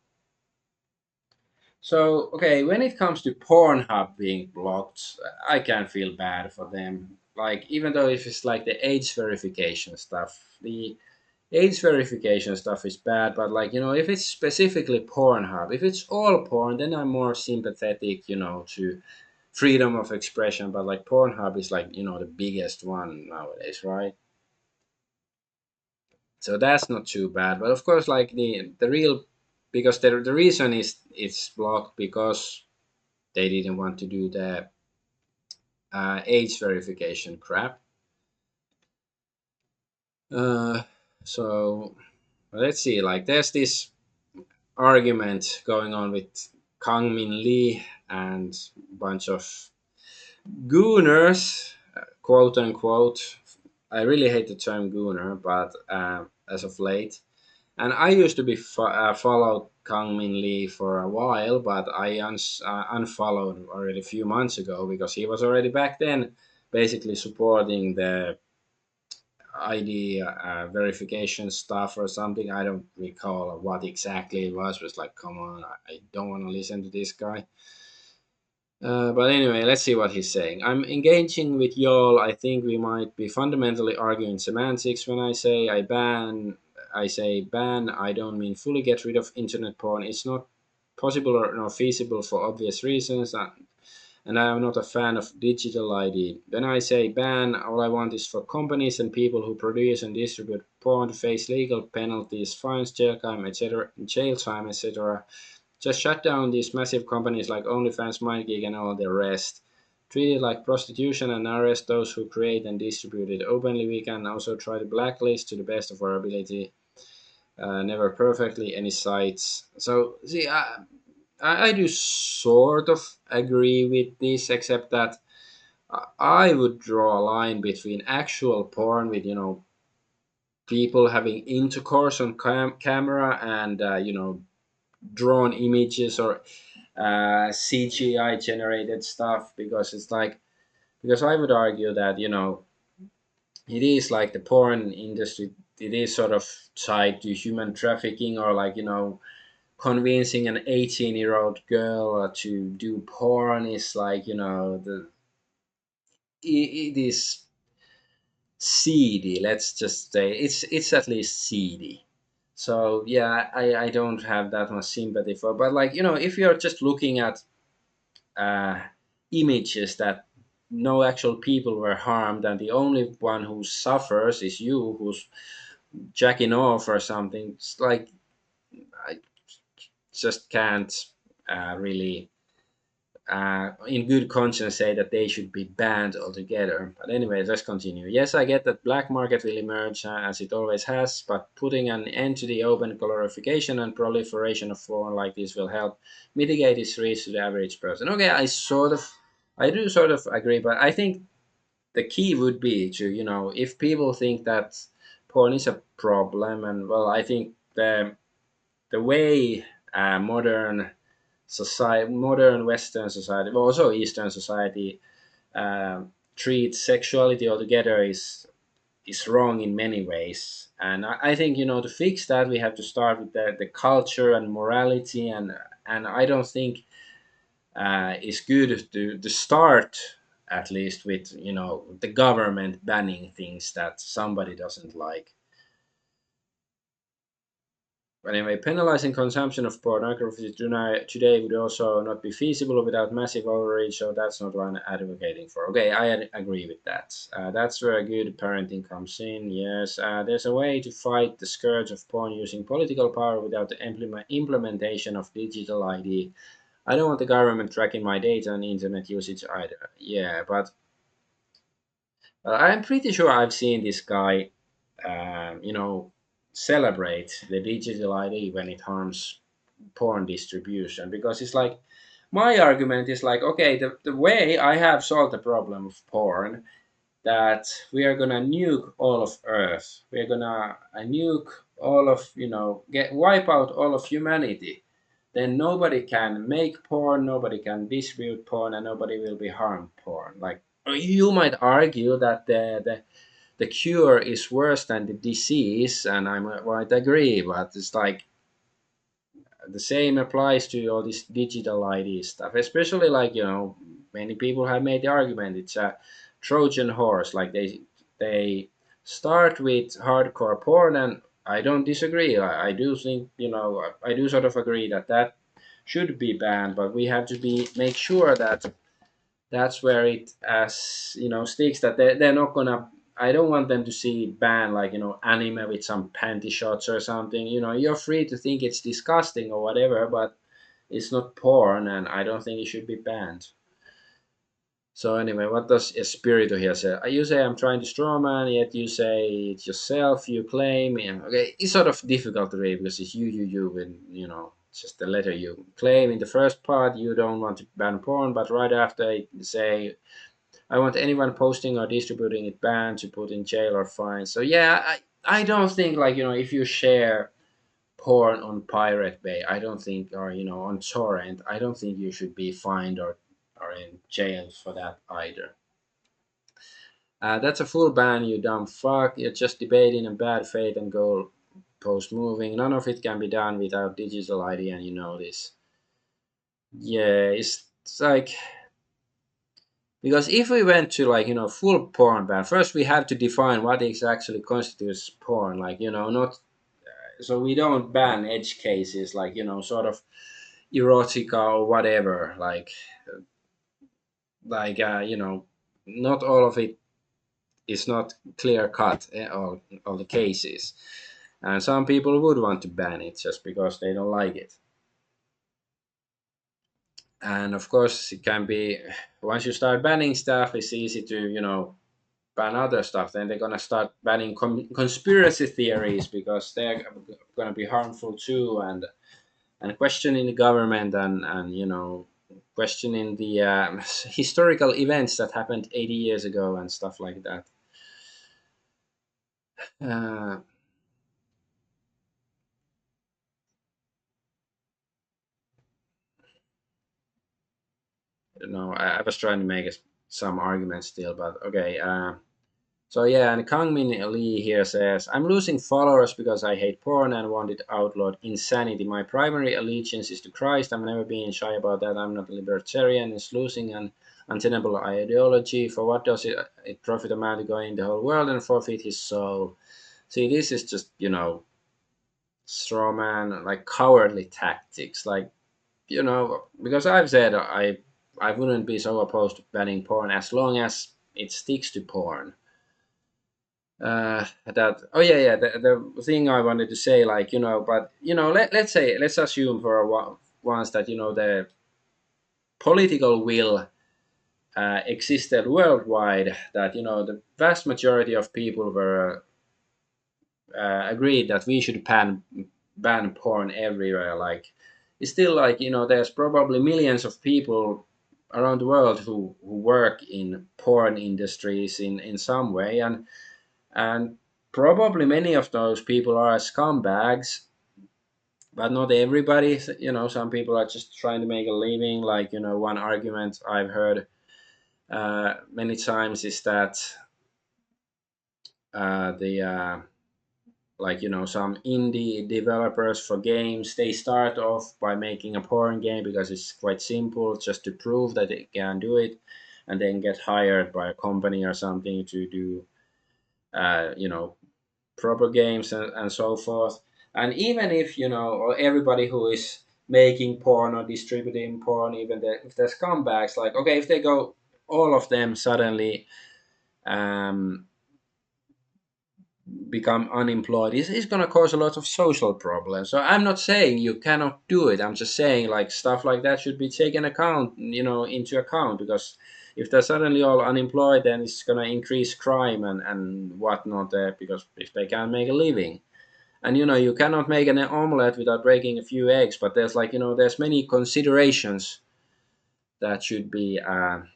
Speaker 1: So, okay, when it comes to Pornhub being blocked, I can feel bad for them. Like, even though if it's like the age verification stuff, the age verification stuff is bad, but like, if it's specifically Pornhub, if it's all porn, then I'm more sympathetic, to freedom of expression. But like, Pornhub is like, the biggest one nowadays, right? So that's not too bad. But of course, like the real, because the reason is it's blocked because they didn't want to do the age verification crap. Uh, so let's see. Like, there's this argument going on with Kang Min Lee and a bunch of gooners, quote unquote. I really hate the term gooner, but as of late, and I used to be followed Kang Min Lee for a while, but I unfollowed already a few months ago because he was already back then basically supporting the ID verification stuff or something. I don't recall what exactly it was. It was like, come on, I don't want to listen to this guy. But anyway, let's see what he's saying. I'm engaging with y'all. I think we might be fundamentally arguing semantics when I say ban. I don't mean fully get rid of internet porn. It's not possible or nor feasible for obvious reasons. And I am not a fan of digital ID. When I say ban, all I want is for companies and people who produce and distribute porn to face legal penalties, fines, jail time, etc. Just shut down these massive companies like OnlyFans, MindGeek, and all the rest. Treat it like prostitution and arrest those who create and distribute it openly. We can also try to blacklist to the best of our ability. Never perfectly any sites. So see, I do sort of agree with this, except that I would draw a line between actual porn with people having intercourse on camera and drawn images, or CGI generated stuff, because it's like, because I would argue that, it is like the porn industry, it is sort of tied to human trafficking, or like, convincing an 18-year-old girl to do porn is like, it is seedy. Let's just say it's at least seedy. So yeah, I don't have that much sympathy for, but like, if you're just looking at uh, images that no actual people were harmed, and the only one who suffers is you who's jacking off or something, it's like, I just can't really in good conscience say that they should be banned altogether. But anyway, let's continue. Yes, I get that black market will emerge, as it always has, but putting an end to the open glorification and proliferation of porn like this will help mitigate its risk to the average person. Okay, I do sort of agree, but I think the key would be to, if people think that porn is a problem, and well, I think the way modern Western society, but also Eastern society, treats sexuality altogether is wrong in many ways. And I think, to fix that, we have to start with the culture and morality, and I don't think it's good to start at least with, the government banning things that somebody doesn't like. Anyway, penalizing consumption of pornography today would also not be feasible without massive overreach, so that's not what I'm advocating for. Okay, I agree with that. That's where good parenting comes in. Yes, there's a way to fight the scourge of porn using political power without the implementation of digital ID. I don't want the government tracking my data and internet usage either. Yeah, but I'm pretty sure I've seen this guy, celebrate the digital ID when it harms porn distribution, because it's like, my argument is like, okay, the way I have solved the problem of porn, that we are gonna nuke all of Earth, we're gonna nuke all of, get wipe out all of humanity, then nobody can make porn, nobody can distribute porn, and nobody will be harmed porn. Like, you might argue that the cure is worse than the disease, and I might agree, but it's like, the same applies to all this digital ID stuff, especially like, many people have made the argument it's a Trojan horse. Like, they start with hardcore porn, and I don't disagree. I do think, I do sort of agree that that should be banned, but we have to be make sure that that's where it as, sticks, that they're not gonna, I don't want them to see ban, like, anime with some panty shots or something. You're free to think it's disgusting or whatever, but it's not porn, and I don't think it should be banned. So anyway, what does Espirito here say? You say I'm trying to strawman, yet you say it's yourself, you claim. Yeah, okay, it's sort of difficult to read because it's you, and, it's just the letter you claim. In the first part, you don't want to ban porn, but right after you say, I want anyone posting or distributing it banned, to put in jail or fine. So yeah, I don't think, like, if you share porn on Pirate Bay, I don't think, or, on torrent, I don't think you should be fined or in jail for that either. That's a full ban, you dumb fuck. You're just debating in bad faith and goal post moving. None of it can be done without digital ID, and you know this. Yeah, it's like, because if we went to, like, full porn ban, first we have to define what actually constitutes porn. Like, not, so we don't ban edge cases, like, sort of erotica or whatever. Like, not all of it is not clear cut, all the cases, and some people would want to ban it just because they don't like it. And of course, it can be, once you start banning stuff, it's easy to, ban other stuff. Then they're gonna start banning conspiracy theories, because they're gonna be harmful too, and questioning the government, and questioning the historical events that happened 80 years ago and stuff like that. Uh, I was trying to make some arguments still, but okay. So yeah, and Kangmin Lee here says, I'm losing followers because I hate porn and want it outlawed. Insanity. My primary allegiance is to Christ. I'm never being shy about that. I'm not a libertarian. It's losing an untenable ideology. For what does it profit a man to go in the whole world and forfeit his soul? See, this is just, straw man, like cowardly tactics. Like, because I've said I wouldn't be so opposed to banning porn as long as it sticks to porn. That oh yeah, yeah, the thing I wanted to say, like, but let's assume for once that the political will existed worldwide, that the vast majority of people were agreed that we should ban porn everywhere. Like, it's still like, there's probably millions of people around the world who work in porn industries in some way, and probably many of those people are scumbags, but not everybody. Some people are just trying to make a living. Like, one argument I've heard many times is that the like, some indie developers for games, they start off by making a porn game because it's quite simple, just to prove that they can do it, and then get hired by a company or something to do proper games, and so forth. And even if, or everybody who is making porn or distributing porn, even if there's comebacks, like, okay, if they go, all of them suddenly um, become unemployed, it's going to cause a lot of social problems. So I'm not saying you cannot do it. I'm just saying, like, stuff like that should be taken into account, because if they're suddenly all unemployed, then it's going to increase crime and whatnot, because if they can't make a living. And you cannot make an omelette without breaking a few eggs, but there's, like, there's many considerations that should be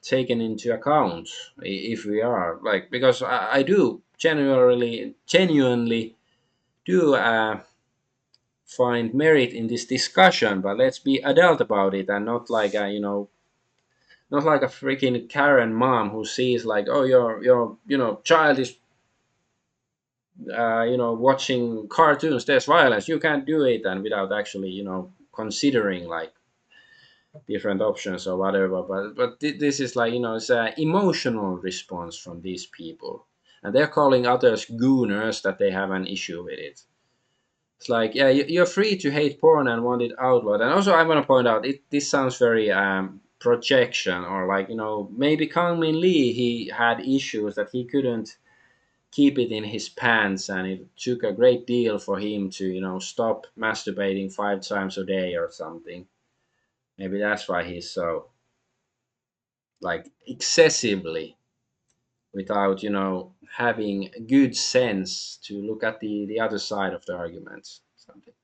Speaker 1: taken into account, if we are, like, because I do genuinely do find merit in this discussion, but let's be adult about it, and not like not like a freaking Karen mom who sees, like, oh, your child is watching cartoons, there's violence, you can't do it, and without actually considering, like, different options or whatever. But this is like, it's an emotional response from these people, and they're calling others gooners that they have an issue with it. It's like, yeah, you're free to hate porn and want it outlawed. And also, I want to point out, this sounds very projection, or like, maybe Kang Min Lee, he had issues that he couldn't keep it in his pants, and it took a great deal for him to stop masturbating 5 times a day or something. Maybe that's why he's so, like, excessively, without having good sense to look at the other side of the argument, something.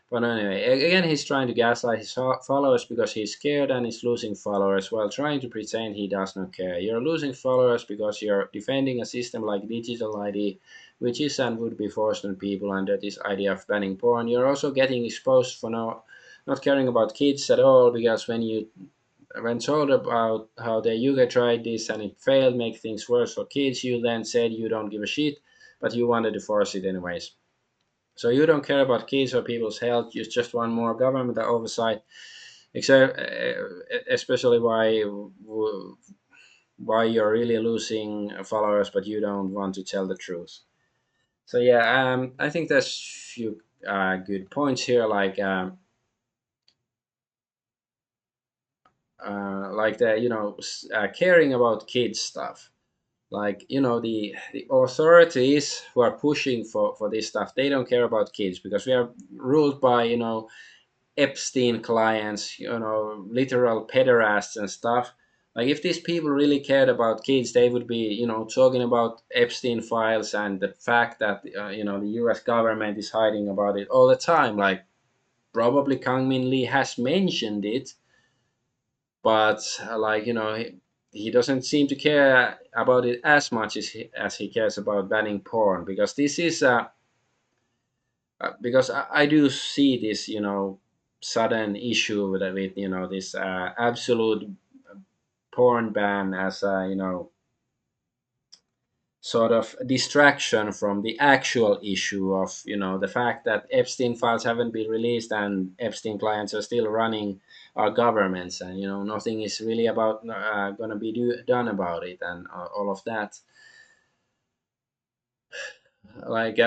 Speaker 1: But anyway, again, he's trying to gaslight his followers because he's scared and is losing followers while trying to pretend he does not care. You're losing followers because you're defending a system like digital ID, which is and would be forced on people under this idea of banning porn. You're also getting exposed for not caring about kids at all, because when told about how the UK tried this and it failed, make things worse for kids, you then said you don't give a shit, but you wanted to force it anyways. So you don't care about kids or people's health. You just want more government oversight. Except, especially why you're really losing followers, but you don't want to tell the truth. So yeah, I think there's few good points here, like the caring about kids stuff. Like, the authorities who are pushing for this stuff, they don't care about kids, because we are ruled by Epstein clients, literal pederasts and stuff. Like, if these people really cared about kids, they would be, talking about Epstein files and the fact that, the US government is hiding about it all the time. Like, probably Kang Min Lee has mentioned it, but like, he doesn't seem to care about it as much as he cares about banning porn, because this is because I do see this sudden issue with this absolute porn ban as a, sort of distraction from the actual issue of, the fact that Epstein files haven't been released and Epstein clients are still running our governments, and nothing is really about gonna be done about it, and all of that. Like,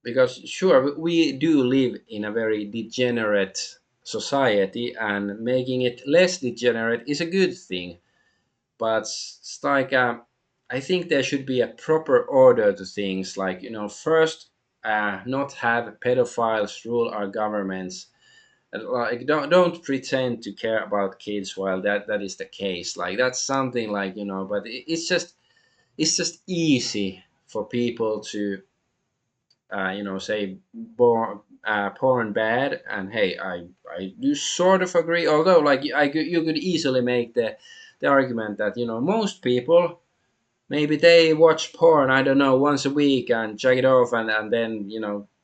Speaker 1: because sure, we do live in a very degenerate society, and making it less degenerate is a good thing. But it's like, I think there should be a proper order to things. Like, first, not have pedophiles rule our governments. Like, don't pretend to care about kids while that is the case. Like, that's something, like, but it's just easy for people to say porn bad. And hey, I do sort of agree, although, like, you could easily make the argument that most people, maybe they watch porn, I don't know, once a week and check it off, and then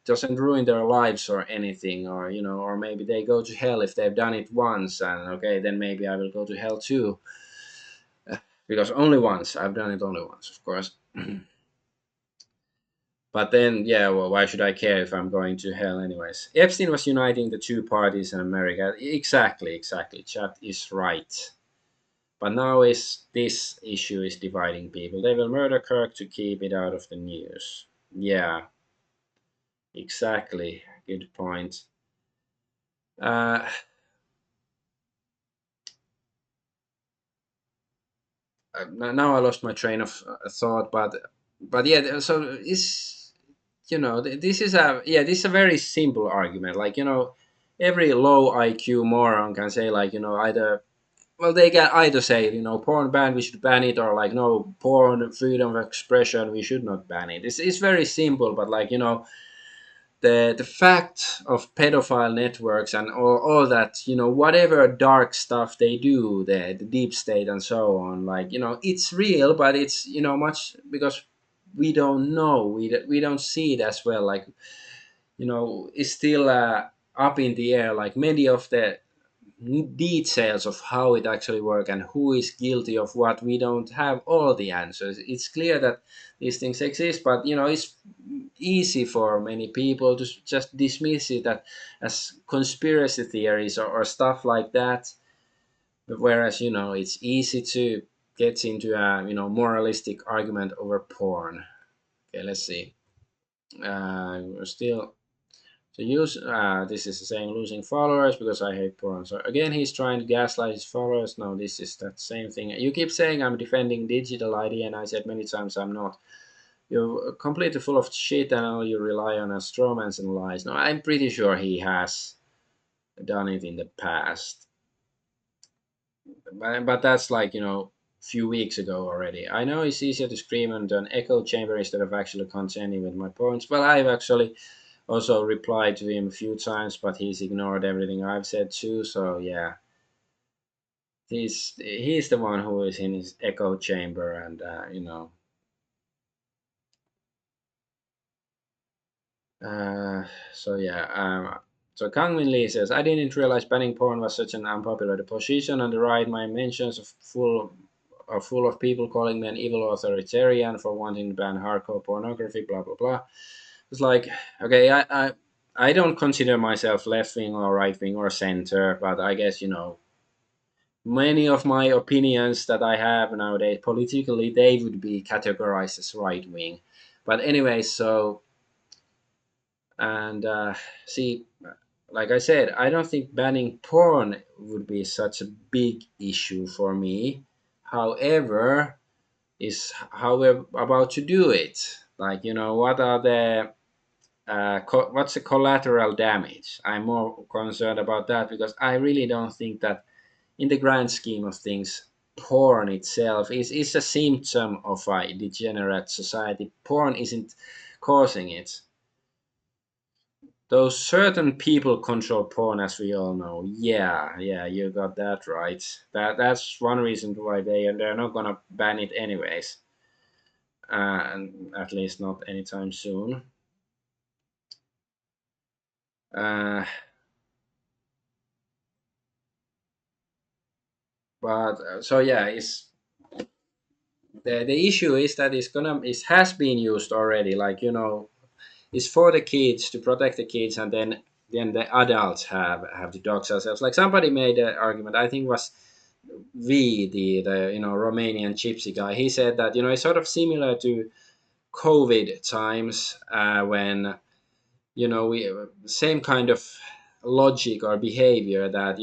Speaker 1: doesn't ruin their lives or anything, or maybe they go to hell if they've done it once, and okay, then maybe I will go to hell too, because only once I've done it, only once, of course. But then, yeah, well, why should I care if I'm going to hell anyways? Epstein was uniting the two parties in America. Exactly, exactly. Chat is right. But now is this issue is dividing people. They will murder Kirk to keep it out of the news. Yeah, exactly. Good point. Uh, Now I lost my train of thought, but yeah. So is this is a very simple argument. Like, every low IQ moron can say, like, either, well, they can either say, porn ban, we should ban it, or like, no, porn freedom of expression, we should not ban it. It's very simple, but, like, the fact of pedophile networks and all that, whatever dark stuff they do, the deep state and so on, like, it's real, but it's, much, because we don't know, we don't see it as well. Like, it's still up in the air, like many of the details of how it actually works and who is guilty of what. We don't have all the answers. It's clear that these things exist, but it's easy for many people to just dismiss it as conspiracy theories, or stuff like that. Whereas, it's easy to get into a moralistic argument over porn. Okay, let's see. We're still. So use this is saying losing followers because I hate porn. So again, he's trying to gaslight his followers. No, this is that same thing. You keep saying I'm defending digital ID, and I said many times I'm not. You're completely full of shit, and all you rely on are strawmans and lies. No, I'm pretty sure he has done it in the past, but that's like, few weeks ago already. I know it's easier to scream into an echo chamber instead of actually contending with my points. Well, I've actually also replied to him a few times, but he's ignored everything I've said too. So yeah, he's the one who is in his echo chamber, and so yeah. So Kangmin Lee says, I didn't realize banning porn was such an unpopular position on the right. My mentions are full of people calling me an evil authoritarian for wanting to ban hardcore pornography. Blah blah blah. It's like, okay, I don't consider myself left wing or right wing or center, but I guess, many of my opinions that I have nowadays politically, they would be categorized as right wing. But anyway, so, and see, like I said, I don't think banning porn would be such a big issue for me. However, is how we're about to do it. Like, what are the what's the collateral damage? I'm more concerned about that, because I really don't think that, in the grand scheme of things, porn itself is a symptom of a degenerate society. Porn isn't causing it. Those certain people control porn, as we all know. Yeah, yeah, you got that right. That's one reason why they're not gonna ban it anyways, and at least not anytime soon. Uh, But so yeah, it's the issue is that it has been used already. Like it's for the kids to protect the kids, and then the adults have the dogs themselves. Like somebody made an argument. I think it was the Romanian gypsy guy. He said that it's sort of similar to COVID times when we same kind of logic or behavior that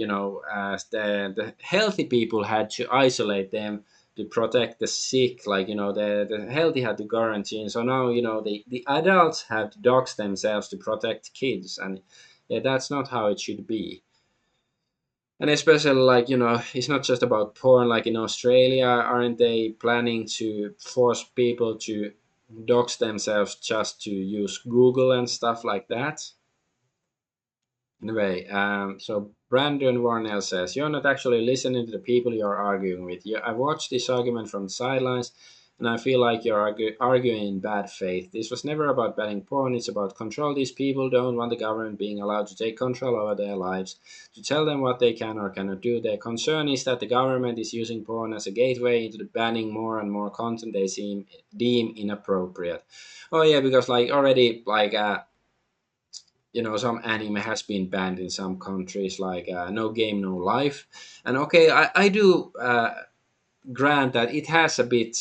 Speaker 1: as the healthy people had to isolate them to protect the sick, like the healthy had to quarantine. So now the adults have to dox themselves to protect kids, and yeah, that's not how it should be. And especially like it's not just about porn. Like in Australia, aren't they planning to force people to dox themselves just to use Google and stuff like that? Anyway, so Brandon Warnell says, "You're not actually listening to the people you're arguing with. I've watched this argument from the sidelines, and I feel like you're arguing in bad faith. This was never about banning porn, it's about control. These people don't want the government being allowed to take control over their lives, to tell them what they can or cannot do. Their concern is that the government is using porn as a gateway into the banning more and more content they deem inappropriate." Oh yeah, because like already like some anime has been banned in some countries, like No Game No Life. And okay, I do grant that it has a bit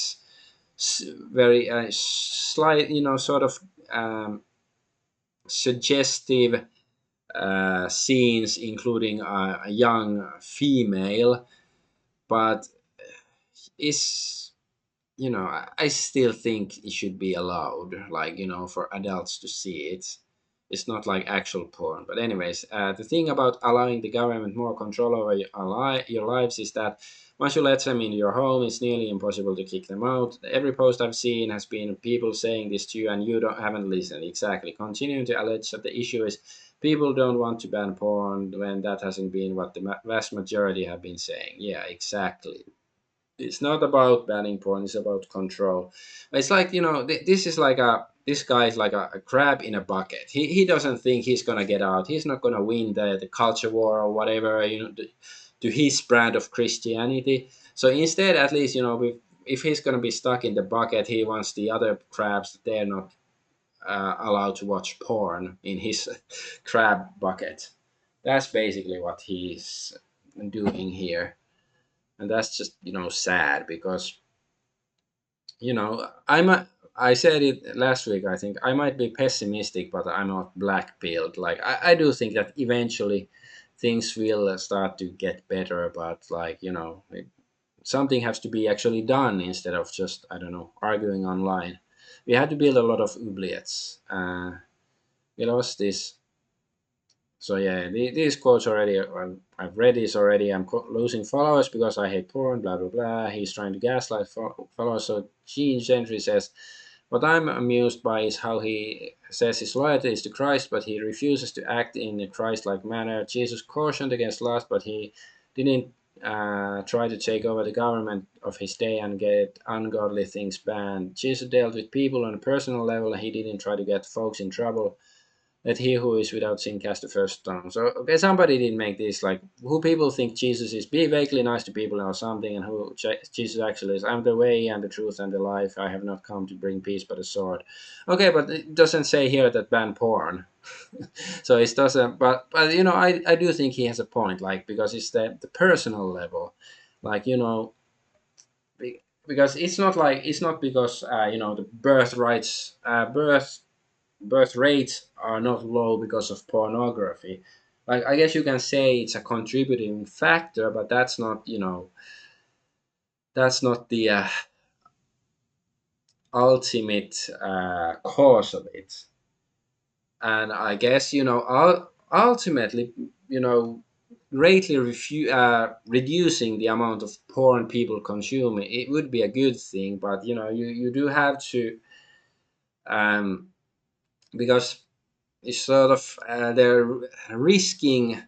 Speaker 1: very slight, sort of suggestive scenes, including a young female, but is I still think it should be allowed, like for adults to see it. It's not like actual porn. But anyways, the thing about allowing the government more control over your lives is that once you let them in your home, it's nearly impossible to kick them out. Every post I've seen has been people saying this to you, and you haven't listened. Exactly. Continuing to allege that the issue is people don't want to ban porn when that hasn't been what the vast majority have been saying. Yeah, exactly. It's not about banning porn, it's about control. It's like this is like this guy is like a crab in a bucket. He doesn't think he's gonna get out. He's not gonna win the culture war or whatever, to his brand of Christianity. So instead, at least if he's gonna be stuck in the bucket, he wants the other crabs that they're not allowed to watch porn in his crab bucket. That's basically what he's doing here. And that's just sad, because I said it last week. I think I might be pessimistic, but I'm not black pilled. Like I do think that eventually things will start to get better, but like something has to be actually done instead of just, I don't know, arguing online. We had to build a lot of oubliettes. We lost this. So yeah, these quotes already. I've read this already. I'm losing followers because I hate porn. Blah blah blah. He's trying to gaslight followers. So Gene Gentry says, "What I'm amused by is how he says his loyalty is to Christ, but he refuses to act in a Christ-like manner. Jesus cautioned against lust, but he didn't try to take over the government of his day and get ungodly things banned. Jesus dealt with people on a personal level. He didn't try to get folks in trouble. Let he who is without sin cast the first stone." So okay, somebody did make this, like, who people think Jesus is. Be vaguely nice to people or something, and who Jesus actually is. "I'm the way and the truth and the life. I have not come to bring peace but a sword." Okay, but it doesn't say here that ban porn. So it doesn't. But I do think he has a point, like, because it's the personal level, like because it's not because the birth rates are not low because of pornography. Like, I guess you can say it's a contributing factor, but that's not the ultimate cause of it. And I guess ultimately, greatly reducing the amount of porn people consume, it would be a good thing. But you do have to, um, because it's sort of they're risking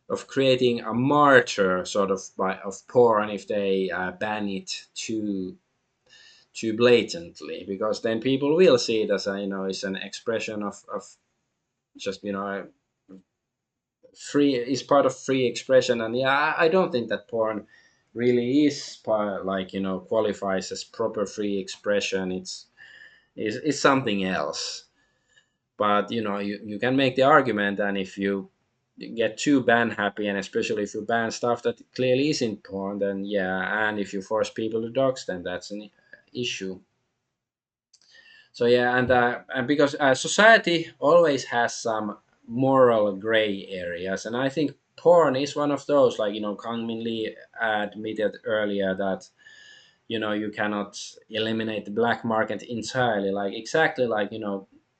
Speaker 1: of creating a martyr sort of of porn if they ban it too blatantly, because then people will see it as it's an expression of just free, is part of free expression. And yeah, I don't think that porn really is like, qualifies as proper free expression, it's something else. But you can make the argument, and if you get too ban happy, and especially if you ban stuff that clearly isn't porn, then yeah, and if you force people to dox, then that's an issue. So yeah, and because society always has some moral gray areas, and I think porn is one of those. Like, Kang Min Lee admitted earlier that you cannot eliminate the black market entirely. Like, exactly, like,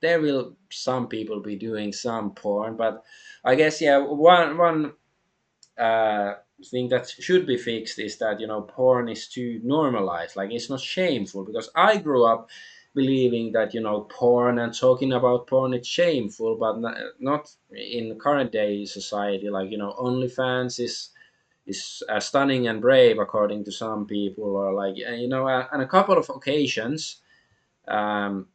Speaker 1: there will some people be doing some porn, but I guess, yeah, one uh, thing that should be fixed is that porn is too normalized. Like, it's not shameful, because I grew up believing that porn and talking about porn is shameful, but not in current day society. Like, OnlyFans is stunning and brave according to some people, or like, on a couple of occasions, um,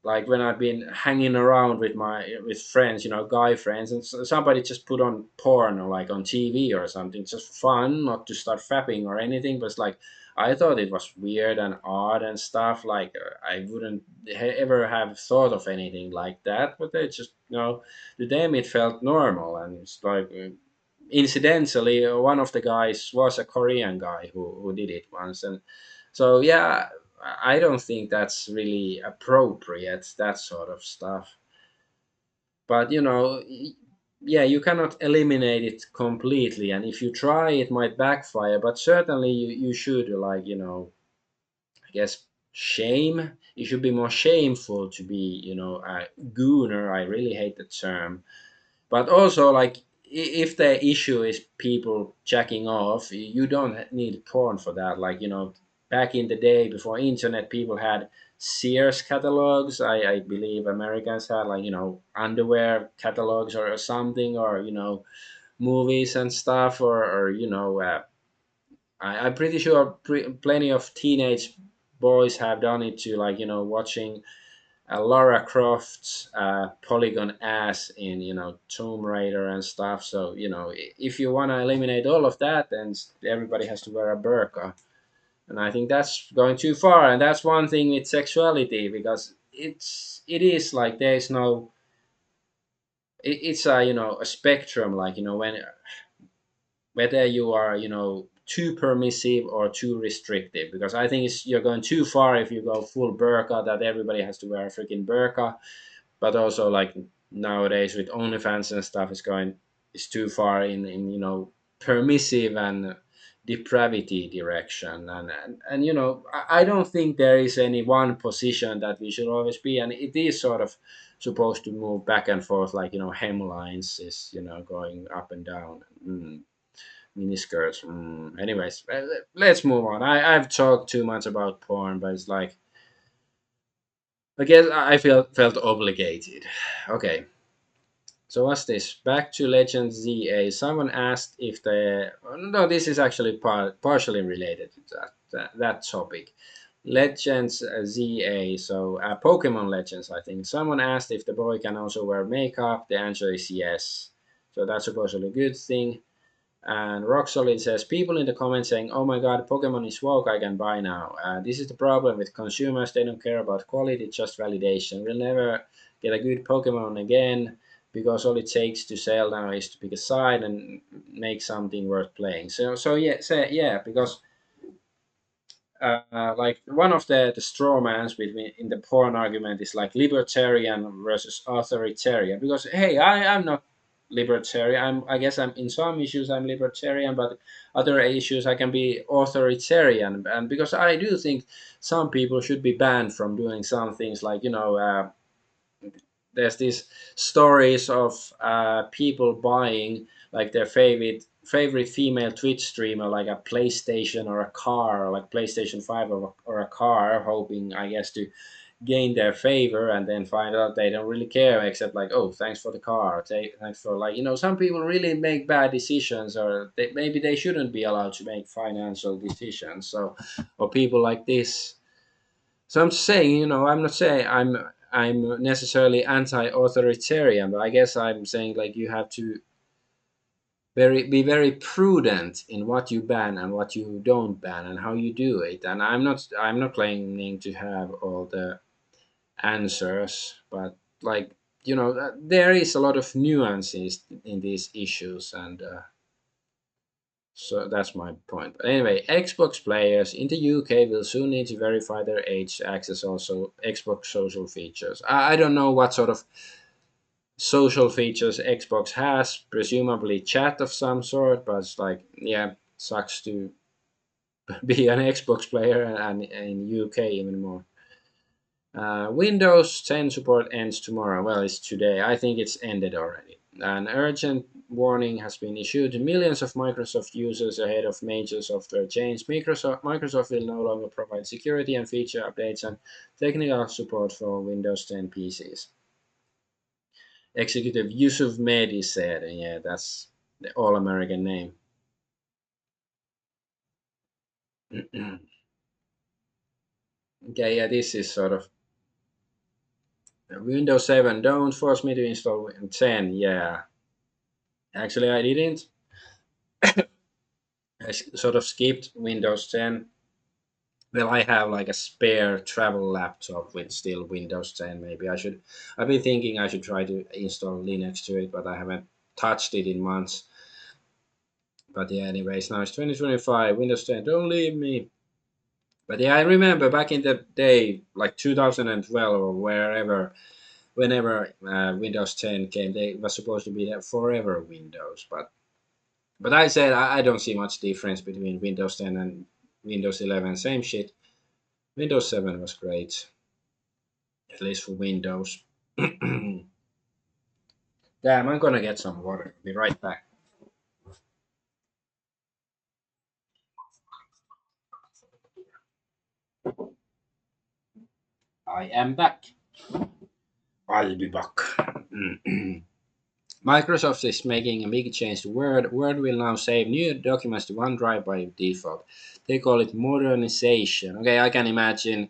Speaker 1: like when I've been hanging around with friends, guy friends, and somebody just put on porn, or like on TV or something, just fun, not to start fapping or anything, but it's like, I thought it was weird and odd and stuff. Like, I wouldn't ever have thought of anything like that, but they just, to them it felt normal, and it's like, incidentally, one of the guys was a Korean guy who did it once, and so yeah, I don't think that's really appropriate, that sort of stuff. But yeah, you cannot eliminate it completely, and if you try, it might backfire. But certainly, you should, like, I guess, shame. It should be more shameful to be, a gooner. I really hate the term, but also, like, if the issue is people jacking off, you don't need porn for that. Like, back in the day before internet, people had Sears catalogs. I believe Americans had, like, underwear catalogs, or something, or movies and stuff, or I'm pretty sure plenty of teenage boys have done it too, like, watching Lara Croft's polygon ass in Tomb Raider and stuff. So if you want to eliminate all of that, then everybody has to wear a burqa, and I think that's going too far. And that's one thing with sexuality, because it is like there is no, it's a a spectrum, like, when whether you are too permissive or too restrictive, because I think you're going too far if you go full burqa, that everybody has to wear a freaking burqa. But also, like, nowadays with OnlyFans and stuff, is too far in permissive and depravity direction, and I don't think there is any one position that we should always be, and it is sort of supposed to move back and forth, like, hemlines is going up and down. Miniskirts. Anyways, let's move on. I've talked too much about porn, but it's like, I guess I felt obligated. Okay, so what's this? Back to Legend ZA. Someone asked if the no, this is actually partially related to that topic. Legends ZA. So Pokemon Legends. I think someone asked if the boy can also wear makeup. The answer is yes. So that's supposedly a good thing. And Rock Solid says, people in the comments saying, oh my god, Pokemon is woke, I can buy now. This is the problem with consumers, they don't care about quality, just validation. We'll never get a good Pokemon again, because all it takes to sell now is to pick a side and make something worth playing. So yeah, because like one of the straw mans between in the porn argument is like libertarian versus authoritarian, because hey, I'm not libertarian. I guess I'm in some issues I'm libertarian, but other issues I can be authoritarian, and because I do think some people should be banned from doing some things, like there's these stories of people buying like their favorite female Twitch streamer, like a PlayStation or a car, or like PlayStation 5 or a car, hoping, I guess, to gain their favor, and then find out they don't really care, except like, oh, thanks for the car, thanks for, like, some people really make bad decisions, or maybe they shouldn't be allowed to make financial decisions. So, or people like this. So I'm just saying, I'm not saying I'm necessarily anti-authoritarian, but I guess I'm saying, like, you have to be very prudent in what you ban and what you don't ban and how you do it. And I'm not claiming to have all the answers, but like, there is a lot of nuances in these issues, and so that's my point. But anyway, Xbox players in the UK will soon need to verify their age to access also Xbox social features. I don't know what sort of social features Xbox has, presumably chat of some sort, but it's like, yeah, sucks to be an Xbox player, and in UK even more. Windows 10 support ends tomorrow. Well, it's today. I think it's ended already. An urgent warning has been issued to millions of Microsoft users ahead of major software change. Microsoft will no longer provide security and feature updates and technical support for Windows 10 PCs. Executive Yusuf Mehdi said, and yeah, that's the all American name. Okay, yeah, this is sort of Windows 7. Don't force me to install Windows 10. Yeah, actually, I didn't. Sort of skipped Windows 10. Well, I have like a spare travel laptop with still Windows 10. Maybe I should. I've been thinking I should try to install Linux to it, but I haven't touched it in months. But yeah, anyways, now it's 2025. Windows 10. Don't leave me. But yeah, I remember back in the day, like 2012 or wherever, whenever Windows 10 came, they was supposed to be the forever Windows. But I said I don't see much difference between Windows 10 and Windows 11. Same shit. Windows 7 was great, at least for Windows. Damn, I'm gonna get some water. Be right back. I am back. I'll be back. Microsoft is making a big change to Word. Word will now save new documents to OneDrive by default. They call it modernization. Okay, I can imagine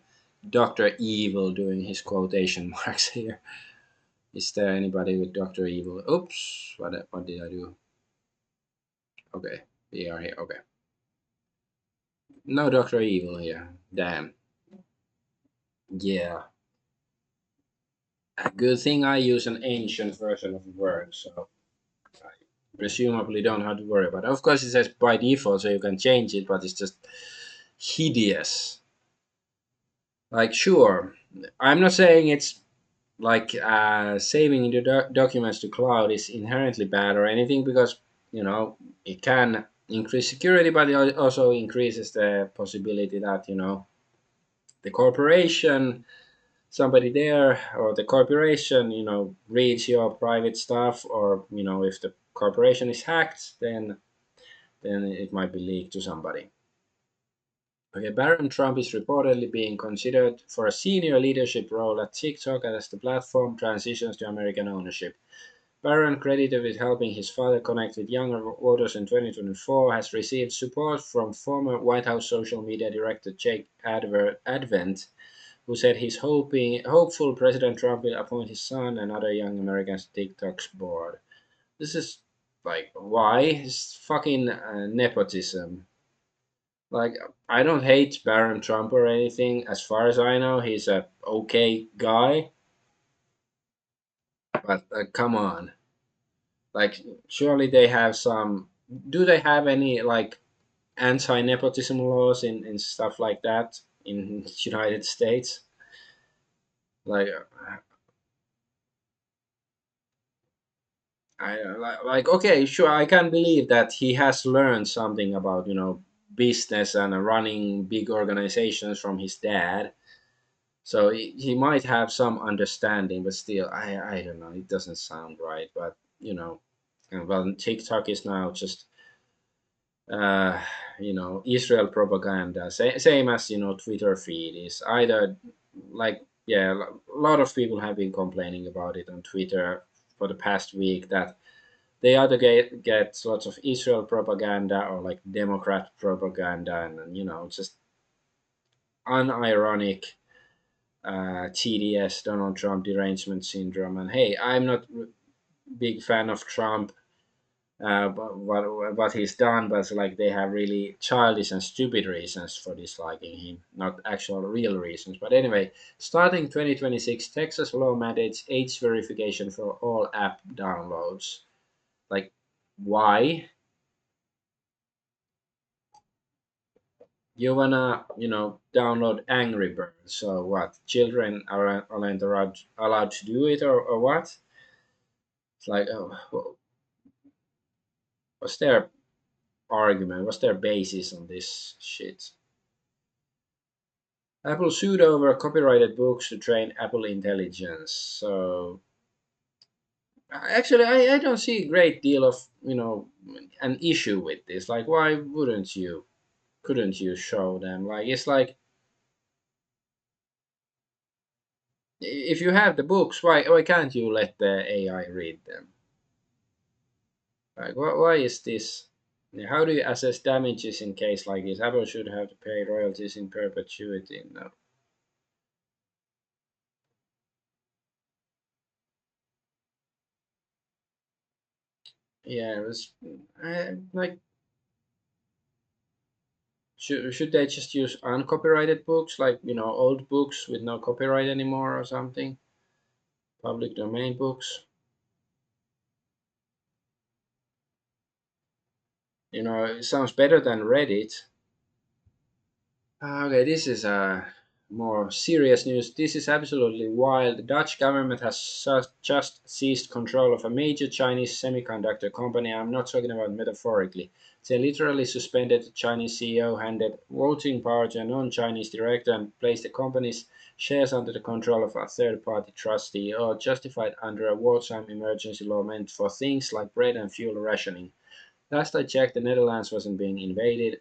Speaker 1: Dr. Evil doing his quotation marks here. Is there anybody with Dr. Evil? Oops, what did I do? Okay, we are here. Okay. No Dr. Evil here. Damn. Yeah. A good thing I use an ancient version of Word, so I presumably don't have to worry about it. Of course, it says by default, so you can change it, but it's just hideous. Like, sure, I'm not saying it's like saving the documents to cloud is inherently bad or anything, because it can increase security, but it also increases the possibility that the corporation, somebody there, or the corporation, reads your private stuff, or if the corporation is hacked, then it might be leaked to somebody. Okay, Barron Trump is reportedly being considered for a senior leadership role at TikTok as the platform transitions to American ownership. Barron, credited with helping his father connect with younger voters in 2024, has received support from former White House social media director Jake Advent, who said he's hopeful President Trump will appoint his son and other young Americans to TikTok's board. This is like, why? It's fucking nepotism. Like, I don't hate Barron Trump or anything. As far as I know, he's a okay guy. But come on, like, surely they have some. Do they have any like anti-nepotism laws in stuff like that in the United States? Like, like okay, sure, I can believe that he has learned something about business and running big organizations from his dad. So he might have some understanding, but still, I don't know. It doesn't sound right. But well, TikTok is now just uh, Israel propaganda. Same as Twitter feed is either like, yeah, a lot of people have been complaining about it on Twitter for the past week, that they either get lots of Israel propaganda or like Democrat propaganda, and just unironic TDS, Donald Trump derangement syndrome. And hey, I'm not big fan of Trump, what he's done, but like they have really childish and stupid reasons for disliking him, not actual real reasons. But anyway, starting 2026, Texas law mandates age verification for all app downloads. Like, why? You wanna, download Angry Birds? So what? Children aren't allowed to do it, or what? It's like, oh, what's their argument? What's their basis on this shit? Apple sued over copyrighted books to train Apple Intelligence. So actually, I don't see a great deal of an issue with this. Like, why wouldn't you? Couldn't you show them? Like, it's like if you have the books, why can't you let the AI read them? Like, why is this? How do you assess damages in case like this? Apple should have to pay royalties in perpetuity. No. Yeah, it was like should they just use uncopyrighted books, like old books with no copyright anymore or something? Public domain books. It sounds better than Reddit. Okay, this is more serious news. This is absolutely wild. The Dutch government has just seized control of a major Chinese semiconductor company. I'm not talking about metaphorically. They literally suspended the Chinese CEO, handed voting power to a non-Chinese director, and placed the company's shares under the control of a third-party trustee, or justified under a wartime emergency law meant for things like bread and fuel rationing. Last I checked, the Netherlands wasn't being invaded,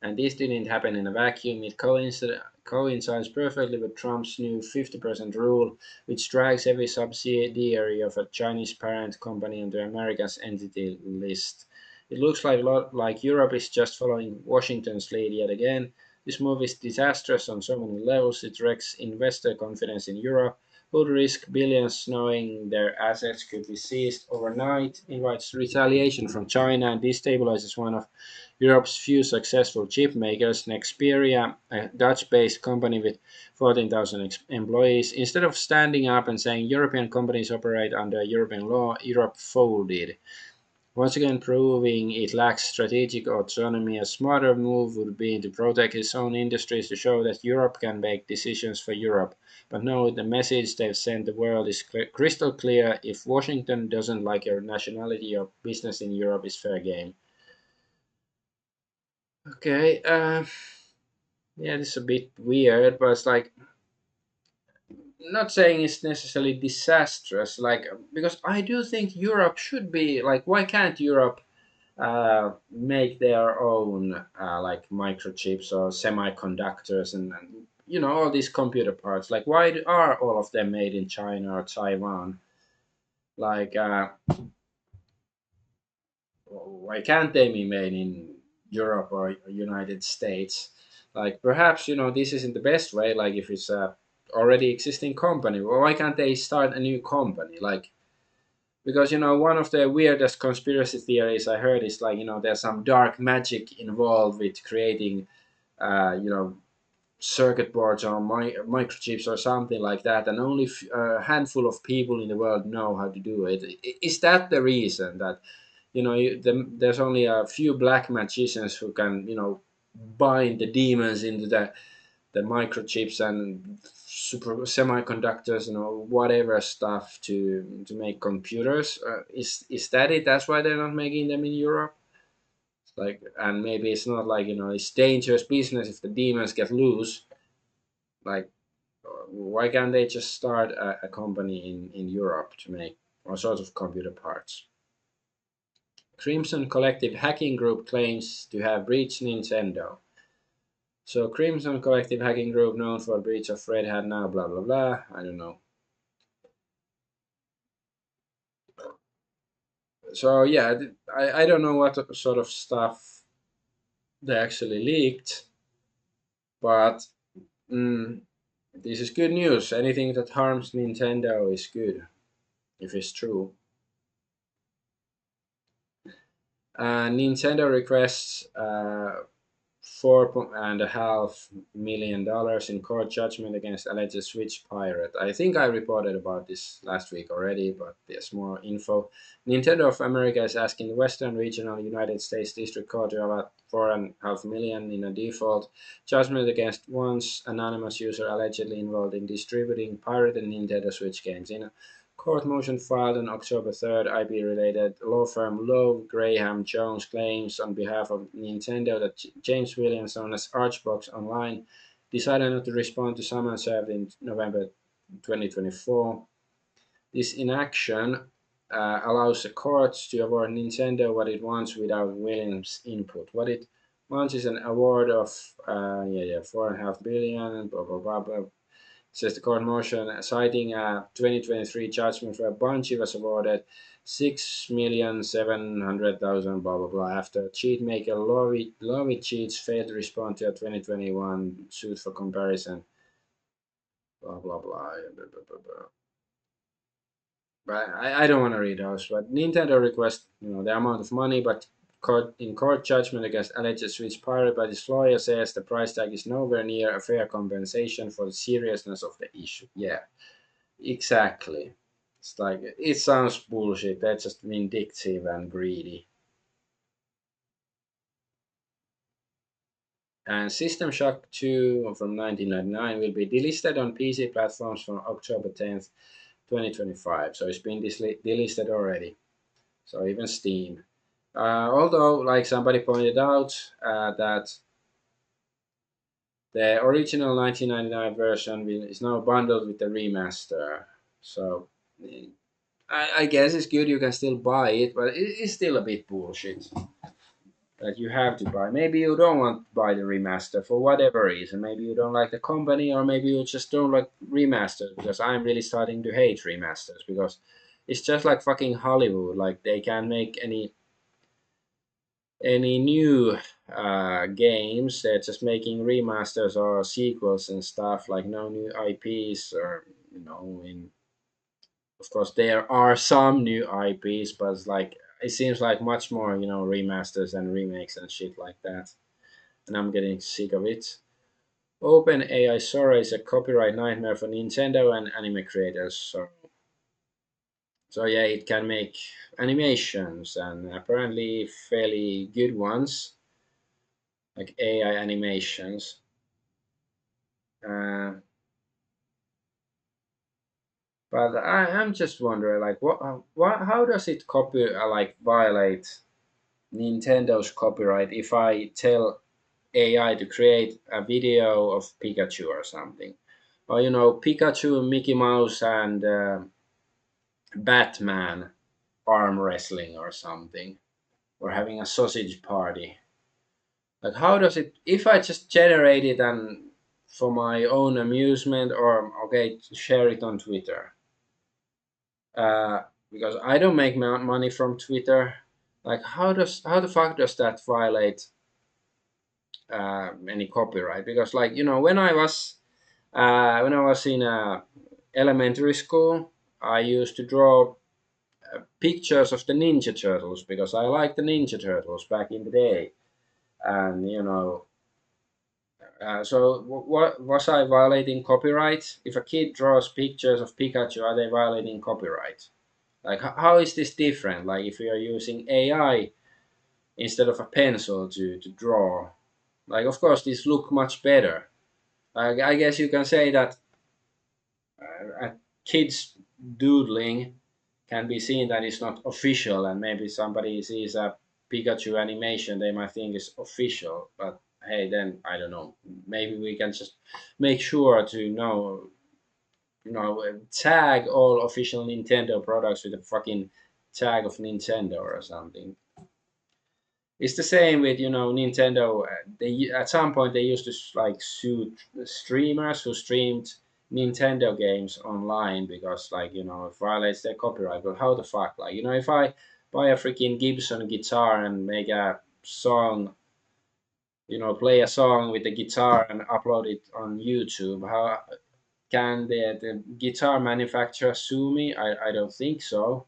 Speaker 1: and this didn't happen in a vacuum. It coincides perfectly with Trump's new 50% rule, which drags every subsidiary of a Chinese parent company onto America's entity list. It looks like a lot like Europe is just following Washington's lead yet again. This move is disastrous on so many levels. It wrecks investor confidence in Europe, who'd risk billions knowing their assets could be seized overnight, invites retaliation from China, and destabilizes one of Europe's few successful chip makers, Nexperia, a Dutch-based company with 14,000 employees. Instead of standing up and saying European companies operate under European law, Europe folded, once again proving it lacks strategic autonomy. A smarter move would be to protect its own industries to show that Europe can make decisions for Europe. But no, the message they've sent the world is crystal clear. If Washington doesn't like your nationality, your business in Europe is fair game. Okay, yeah, this is a bit weird, but it's like not saying it's necessarily disastrous. Like, because I do think Europe should be like, why can't Europe make their own like microchips or semiconductors and all these computer parts? Like, why are all of them made in China or Taiwan? Like, why can't they be made in Europe or United States? Like perhaps this isn't the best way. Like if it's a already existing company, well, why can't they start a new company? Like because one of the weirdest conspiracy theories I heard is like there's some dark magic involved with creating circuit boards or microchips or something like that, and only a handful of people in the world know how to do it. Is that the reason that there's only a few black magicians who can bind the demons into the microchips and super semiconductors, whatever stuff to make computers? Is that it? That's why they're not making them in Europe. Like, and maybe it's not like it's dangerous business if the demons get loose. Like, why can't they just start a company in Europe to make all sorts of computer parts? Crimson Collective hacking group claims to have breached Nintendo. So Crimson Collective hacking group known for breach of Red Hat now, blah blah blah. I don't know. So yeah, I don't know what sort of stuff they actually leaked, but mm, this is good news. Anything that harms Nintendo is good, if it's true. Nintendo requests $4.5 million in court judgment against alleged Switch pirate. I think I reported about this last week already, but there's more info. Nintendo of America is asking the Western Regional United States District Court to allot $4.5 million in a default judgment against one's anonymous user allegedly involved in distributing pirated Nintendo Switch games. In a court motion filed on October 3rd, IP-related law firm Lowe Graham Jones claims on behalf of Nintendo that James Williams, known as Archbox Online, decided not to respond to summons served in November 2024. This inaction allows the courts to award Nintendo what it wants without Williams' input. What it wants is an award of 4.5 billion, blah blah blah blah, says the court motion, citing a 2023 judgment where Bungie was awarded 6,700,000 blah blah blah after cheat maker Lowy Cheats failed to respond to a 2021 suit for comparison. Blah blah blah. Blah, blah, blah, blah. But I don't want to read those. But Nintendo requests the amount of money, but court judgment against alleged Switch pirate by this lawyer says the price tag is nowhere near a fair compensation for the seriousness of the issue. Yeah, exactly. It's like it sounds bullshit. They're just vindictive and greedy. And System Shock 2 from 1999 will be delisted on PC platforms from October 10th, 2025. So it's been delisted already. So even Steam. Although, like somebody pointed out, that the original 1999 version is now bundled with the remaster. So I guess it's good you can still buy it, but it's still a bit bullshit that you have to buy. Maybe you don't want to buy the remaster for whatever reason. Maybe you don't like the company, or maybe you just don't like remasters, because I'm really starting to hate remasters because it's just like fucking Hollywood. Like they can't make any new games. They're just making remasters or sequels and stuff, like no new IPs, or in of course there are some new IPs, but it's like it seems like much more remasters and remakes and shit like that, and I'm getting sick of it. OpenAI Sora is a copyright nightmare for Nintendo and anime creators. So yeah, it can make animations, and apparently fairly good ones, like AI animations. Uh, but I'm just wondering, like, how does it like violate Nintendo's copyright if I tell AI to create a video of Pikachu or something, or Pikachu, Mickey Mouse, and Batman arm wrestling or something, or having a sausage party. Like, how does it? If I just generate it and for my own amusement, or okay, share it on Twitter, uh, because I don't make money from Twitter. Like, how the fuck does that violate any copyright? Because like when I was in elementary school, I used to draw pictures of the Ninja Turtles because I liked the Ninja Turtles back in the day, and so what was I violating copyright? If a kid draws pictures of Pikachu, are they violating copyright? Like, how is this different? Like, if you are using AI instead of a pencil to draw, like, of course, this look much better. I guess you can say that a kid's doodling can be seen that it's not official, and maybe somebody sees a Pikachu animation, they might think it's official. But hey, then I don't know. Maybe we can just make sure to tag all official Nintendo products with a fucking tag of Nintendo or something. It's the same with Nintendo. They at some point they used to like sue streamers who streamed Nintendo games online because like it violates their copyright. But how the fuck, like if I buy a freaking Gibson guitar and make a song, play a song with the guitar and upload it on YouTube, how can the guitar manufacturer sue me? I don't think so.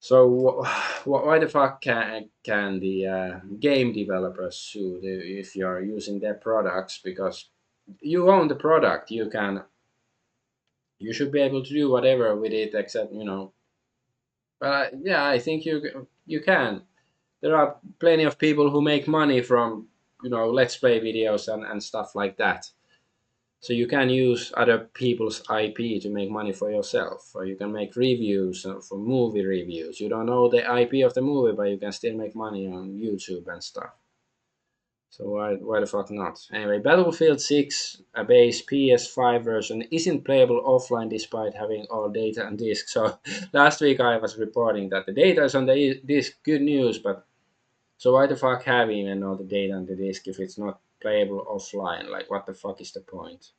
Speaker 1: So why the fuck can the game developers sue if you're using their products? Because you own the product, you should be able to do whatever with it, except But yeah, I think you can. There are plenty of people who make money from let's play videos and stuff like that. So you can use other people's IP to make money for yourself, or you can make reviews for movie reviews. You don't know the IP of the movie, but you can still make money on YouTube and stuff. So why the fuck not? Anyway, Battlefield 6, a base PS5 version, isn't playable offline despite having all data and disk. So last week I was reporting that the data is on the disk. Good news, but so why the fuck have even all the data on the disk if it's not playable offline? Like, what the fuck is the point?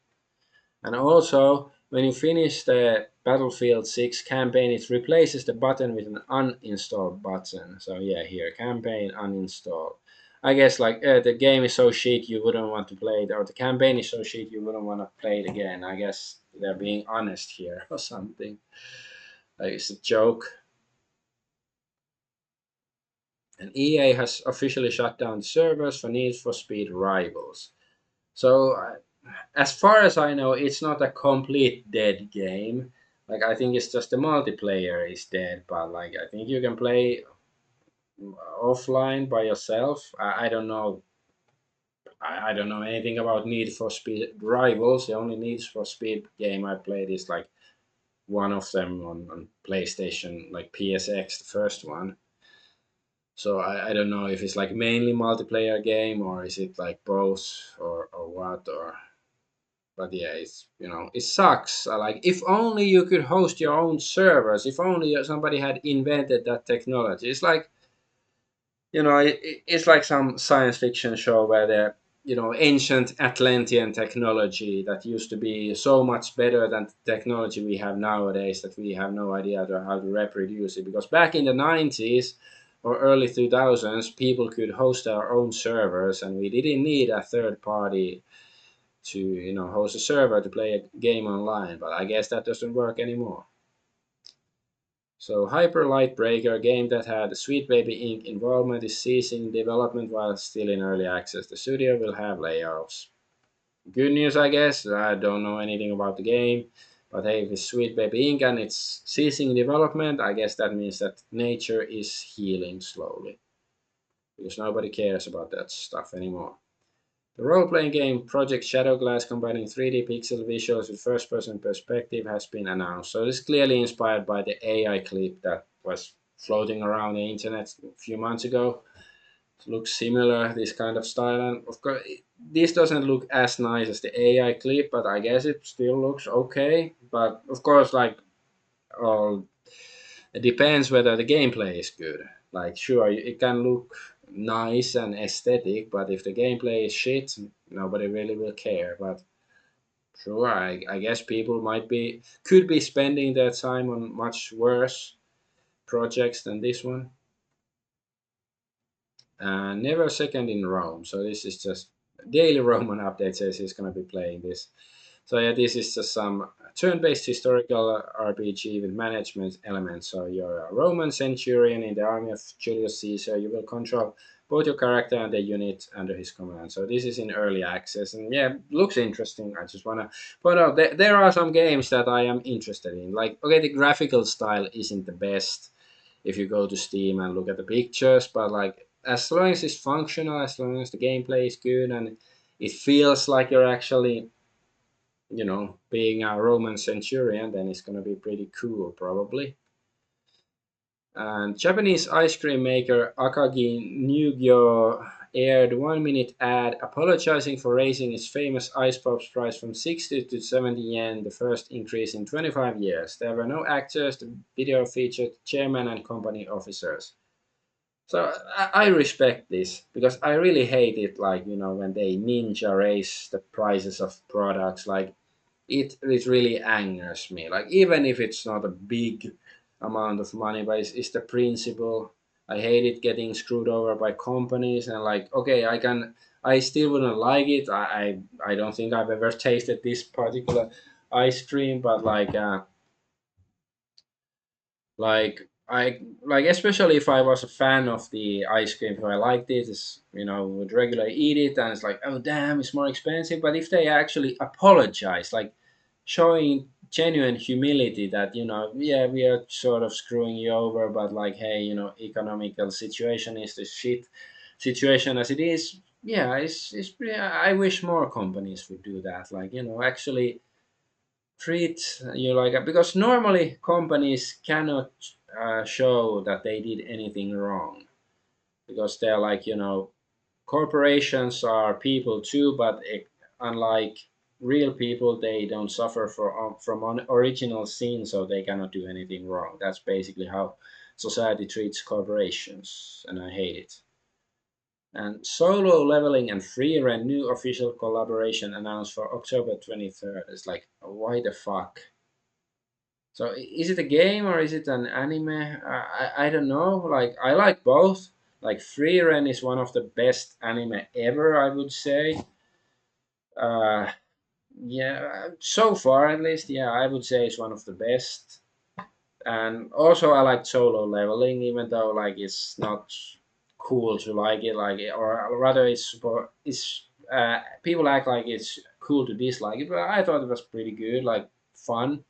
Speaker 1: And also, when you finish the Battlefield 6 campaign, it replaces the button with an uninstall button. So yeah, here, campaign uninstall. I guess like the game is so shit you wouldn't want to play it, or the campaign is so shit you wouldn't want to play it again. I guess they're being honest here or something. Like it's a joke. And EA has officially shut down servers for Need for Speed Rivals. So as far as I know, it's not a complete dead game. Like I think it's just the multiplayer is dead, but like I think you can play offline by yourself. I don't know. I don't know anything about Need for Speed Rivals. The only Need for Speed game I played is like one of them on PlayStation, like PSX, the first one. So I don't know if it's like mainly multiplayer game or is it like both or what or but yeah, it's it sucks. Like if only you could host your own servers. If only somebody had invented that technology. It's like it's like some science fiction show where the ancient Atlantean technology that used to be so much better than the technology we have nowadays that we have no idea how to reproduce it. Because back in the 90s or early 2000s, people could host their own servers, and we didn't need a third party to host a server to play a game online, but I guess that doesn't work anymore. So Hyper Light Breaker, a game that had Sweet Baby Inc. involvement, is ceasing development while still in early access. The studio will have layoffs. Good news, I guess. I don't know anything about the game, but hey, if it's Sweet Baby Inc. and it's ceasing development, I guess that means that nature is healing slowly because nobody cares about that stuff anymore. The role-playing game Project Shadowglass, combining 3D pixel visuals with first-person perspective, has been announced. So it's clearly inspired by the AI clip that was floating around the internet a few months ago. It looks similar, this kind of style, and of course, this doesn't look as nice as the AI clip, but I guess it still looks okay. But of course, like all it depends whether the gameplay is good. Like, sure, it can look nice and aesthetic, but if the gameplay is shit, nobody really will care. But sure, I guess people could be spending their time on much worse projects than this one. And never second in Rome. So this is just daily Roman update says he's gonna be playing this. So yeah, this is just some turn-based historical RPG with management elements. So you're a Roman centurion in the army of Julius Caesar. You will control both your character and the unit under his command. So this is in early access, and yeah, looks interesting. I just wanna point out there are some games that I am interested in. Like okay, the graphical style isn't the best if you go to Steam and look at the pictures, but like as long as it's functional, as long as the gameplay is good and it feels like you're actually being a Roman centurion, then it's gonna be pretty cool, probably. And Japanese ice cream maker Akagi Nugyo aired 1 minute ad apologizing for raising its famous ice pops price from 60 to 70 yen, the first increase in 25 years. There were no actors, the video featured chairman and company officers. So I respect this because I really hate it, like, when they ninja raise the prices of products. Like, it really angers me. Like even if it's not a big amount of money, but it's the principle. I hate it getting screwed over by companies and like okay, I still wouldn't like it. I don't think I've ever tasted this particular ice cream, but like I like, especially if I was a fan of the ice cream, if I liked it, is, would regularly eat it, and it's like, oh damn, it's more expensive. But if they actually apologize, like showing genuine humility that, yeah, we are sort of screwing you over, but like, hey, economical situation is the shit situation as it is. Yeah, it's pretty, I wish more companies would do that. Like, actually treat you like because normally companies cannot show that they did anything wrong, because they're like, corporations are people too, but unlike real people, they don't suffer from original sin, so they cannot do anything wrong. That's basically how society treats corporations, and I hate it. And Solo Leveling and Pr0n new official collaboration announced for October 23rd. It's like, why the fuck? So is it a game or is it an anime? I don't know. Like, I like both. Like, Pr0n is one of the best anime ever, I would say. Uh, yeah, so far at least, yeah, I would say it's one of the best. And also, I like Solo Leveling, even though like it's not cool to like it, or rather, it's people act like it's cool to dislike it, but I thought it was pretty good, like fun.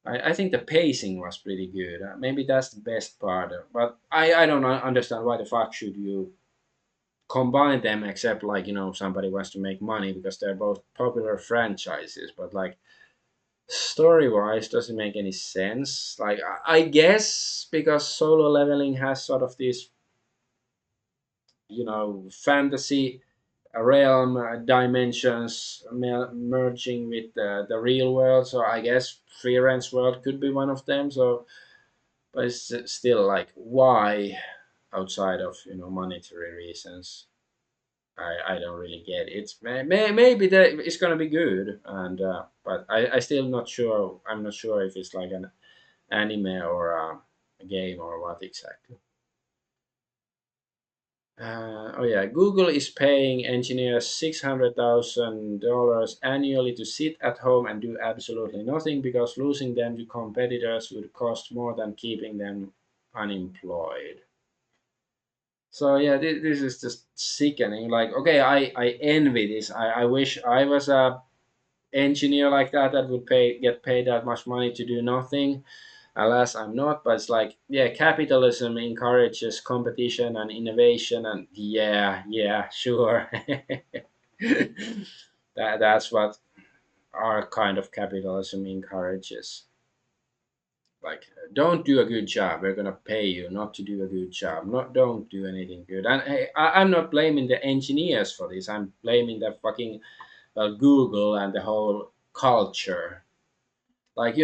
Speaker 1: I think the pacing was pretty good. Maybe that's the best part. But I don't understand why the fuck should you combine them, except like, somebody wants to make money, because they're both popular franchises. But like, story wise, doesn't make any sense. Like, I guess because Solo Leveling has sort of this, fantasy realm, dimensions merging with the real world. So I guess Freeren's world could be one of them. So, but it's still like, why, outside of, monetary reasons? I don't really get it. Maybe that it's gonna be good, and but I still not sure. I'm not sure if it's like an anime or a game or what exactly. Oh yeah, Google is paying engineers $600,000 annually to sit at home and do absolutely nothing, because losing them to competitors would cost more than keeping them unemployed. So yeah, this is just sickening. Like, okay, I envy this. I wish I was a engineer like that, that would get paid that much money to do nothing. Alas, I'm not. But it's like, yeah, capitalism encourages competition and innovation, and yeah, sure. That's what our kind of capitalism encourages. Like, don't do a good job, we're gonna pay you not to do a good job. Not Don't do anything good. And hey, I'm not blaming the engineers for this. I'm blaming the fucking Google and the whole culture. Like,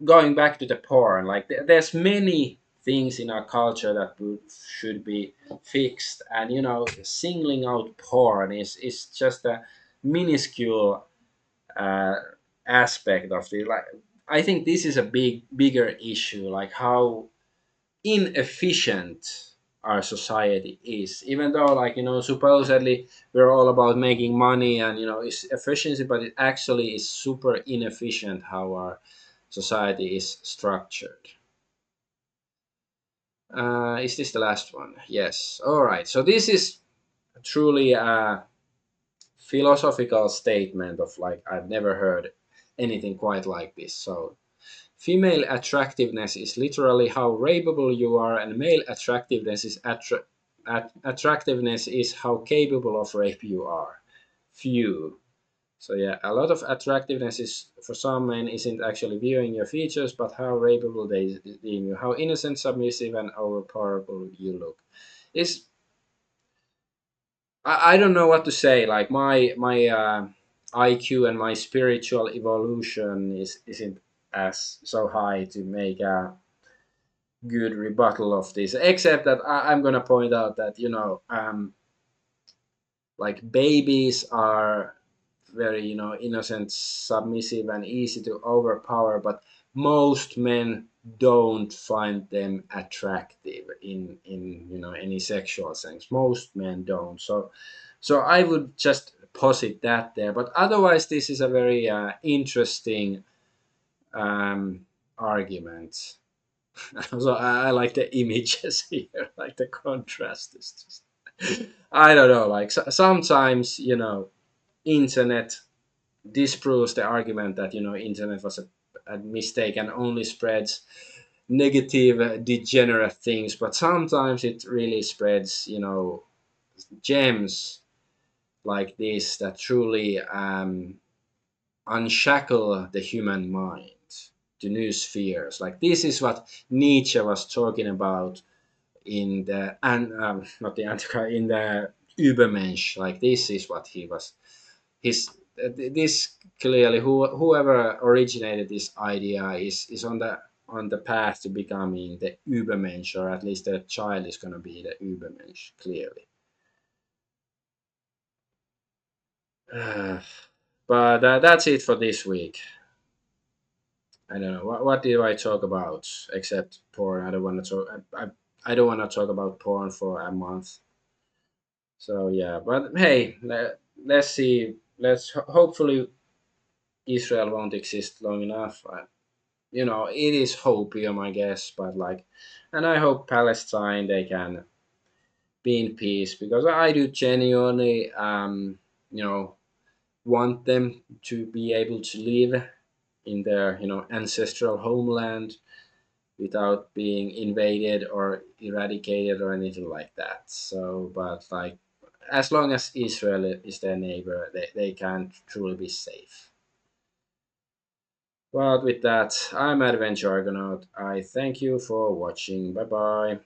Speaker 1: going back to the porn, like there's many things in our culture that should be fixed, and singling out porn is just a minuscule uh, aspect of the, like, I think this is a bigger issue, like how inefficient our society is. Even though, like, supposedly we're all about making money and, it's efficiency, but it actually is super inefficient how our society is structured. Is this the last one? Yes. All right, so this is truly a philosophical statement of, like, I've never heard anything quite like this. So, female attractiveness is literally how rapeable you are, and male attractiveness is how capable of rape you are. Phew. So yeah, a lot of attractiveness is, for some men, isn't actually viewing your features, but how rapeable they deem you, how innocent, submissive, and overpowerful you look. Is I don't know what to say. Like, my IQ and my spiritual evolution isn't as so high to make a good rebuttal of this. Except that I'm gonna point out that, like, babies are very, innocent, submissive, and easy to overpower, but most men don't find them attractive in any sexual sense. Most men don't. So I would just posit that there. But otherwise, this is a very interesting argument. So I like the images here, like the contrast is just. I don't know. Like sometimes internet disproves the argument that internet was a mistake and only spreads negative, degenerate things. But sometimes it really spreads gems like this that truly unshackle the human mind to new spheres. Like this is what Nietzsche was talking about in the and not the Antichrist, in the Übermensch. Like this is what he was. His this clearly whoever originated this idea is on the path to becoming the Übermensch, or at least the child is going to be the Übermensch. Clearly. But that's it for this week. I don't know what do I talk about except porn. I don't want to talk. I don't want to talk about porn for a month. So yeah, but hey, let's see. Hopefully Israel won't exist long enough. It is hopium, I guess, but like, and I hope Palestine they can be in peace because I do genuinely, want them to be able to live in their ancestral homeland without being invaded or eradicated or anything like that. So, but like, as long as Israel is their neighbor, they can truly be safe. But with that, I'm Adventure Argonaut. I thank you for watching. Bye bye.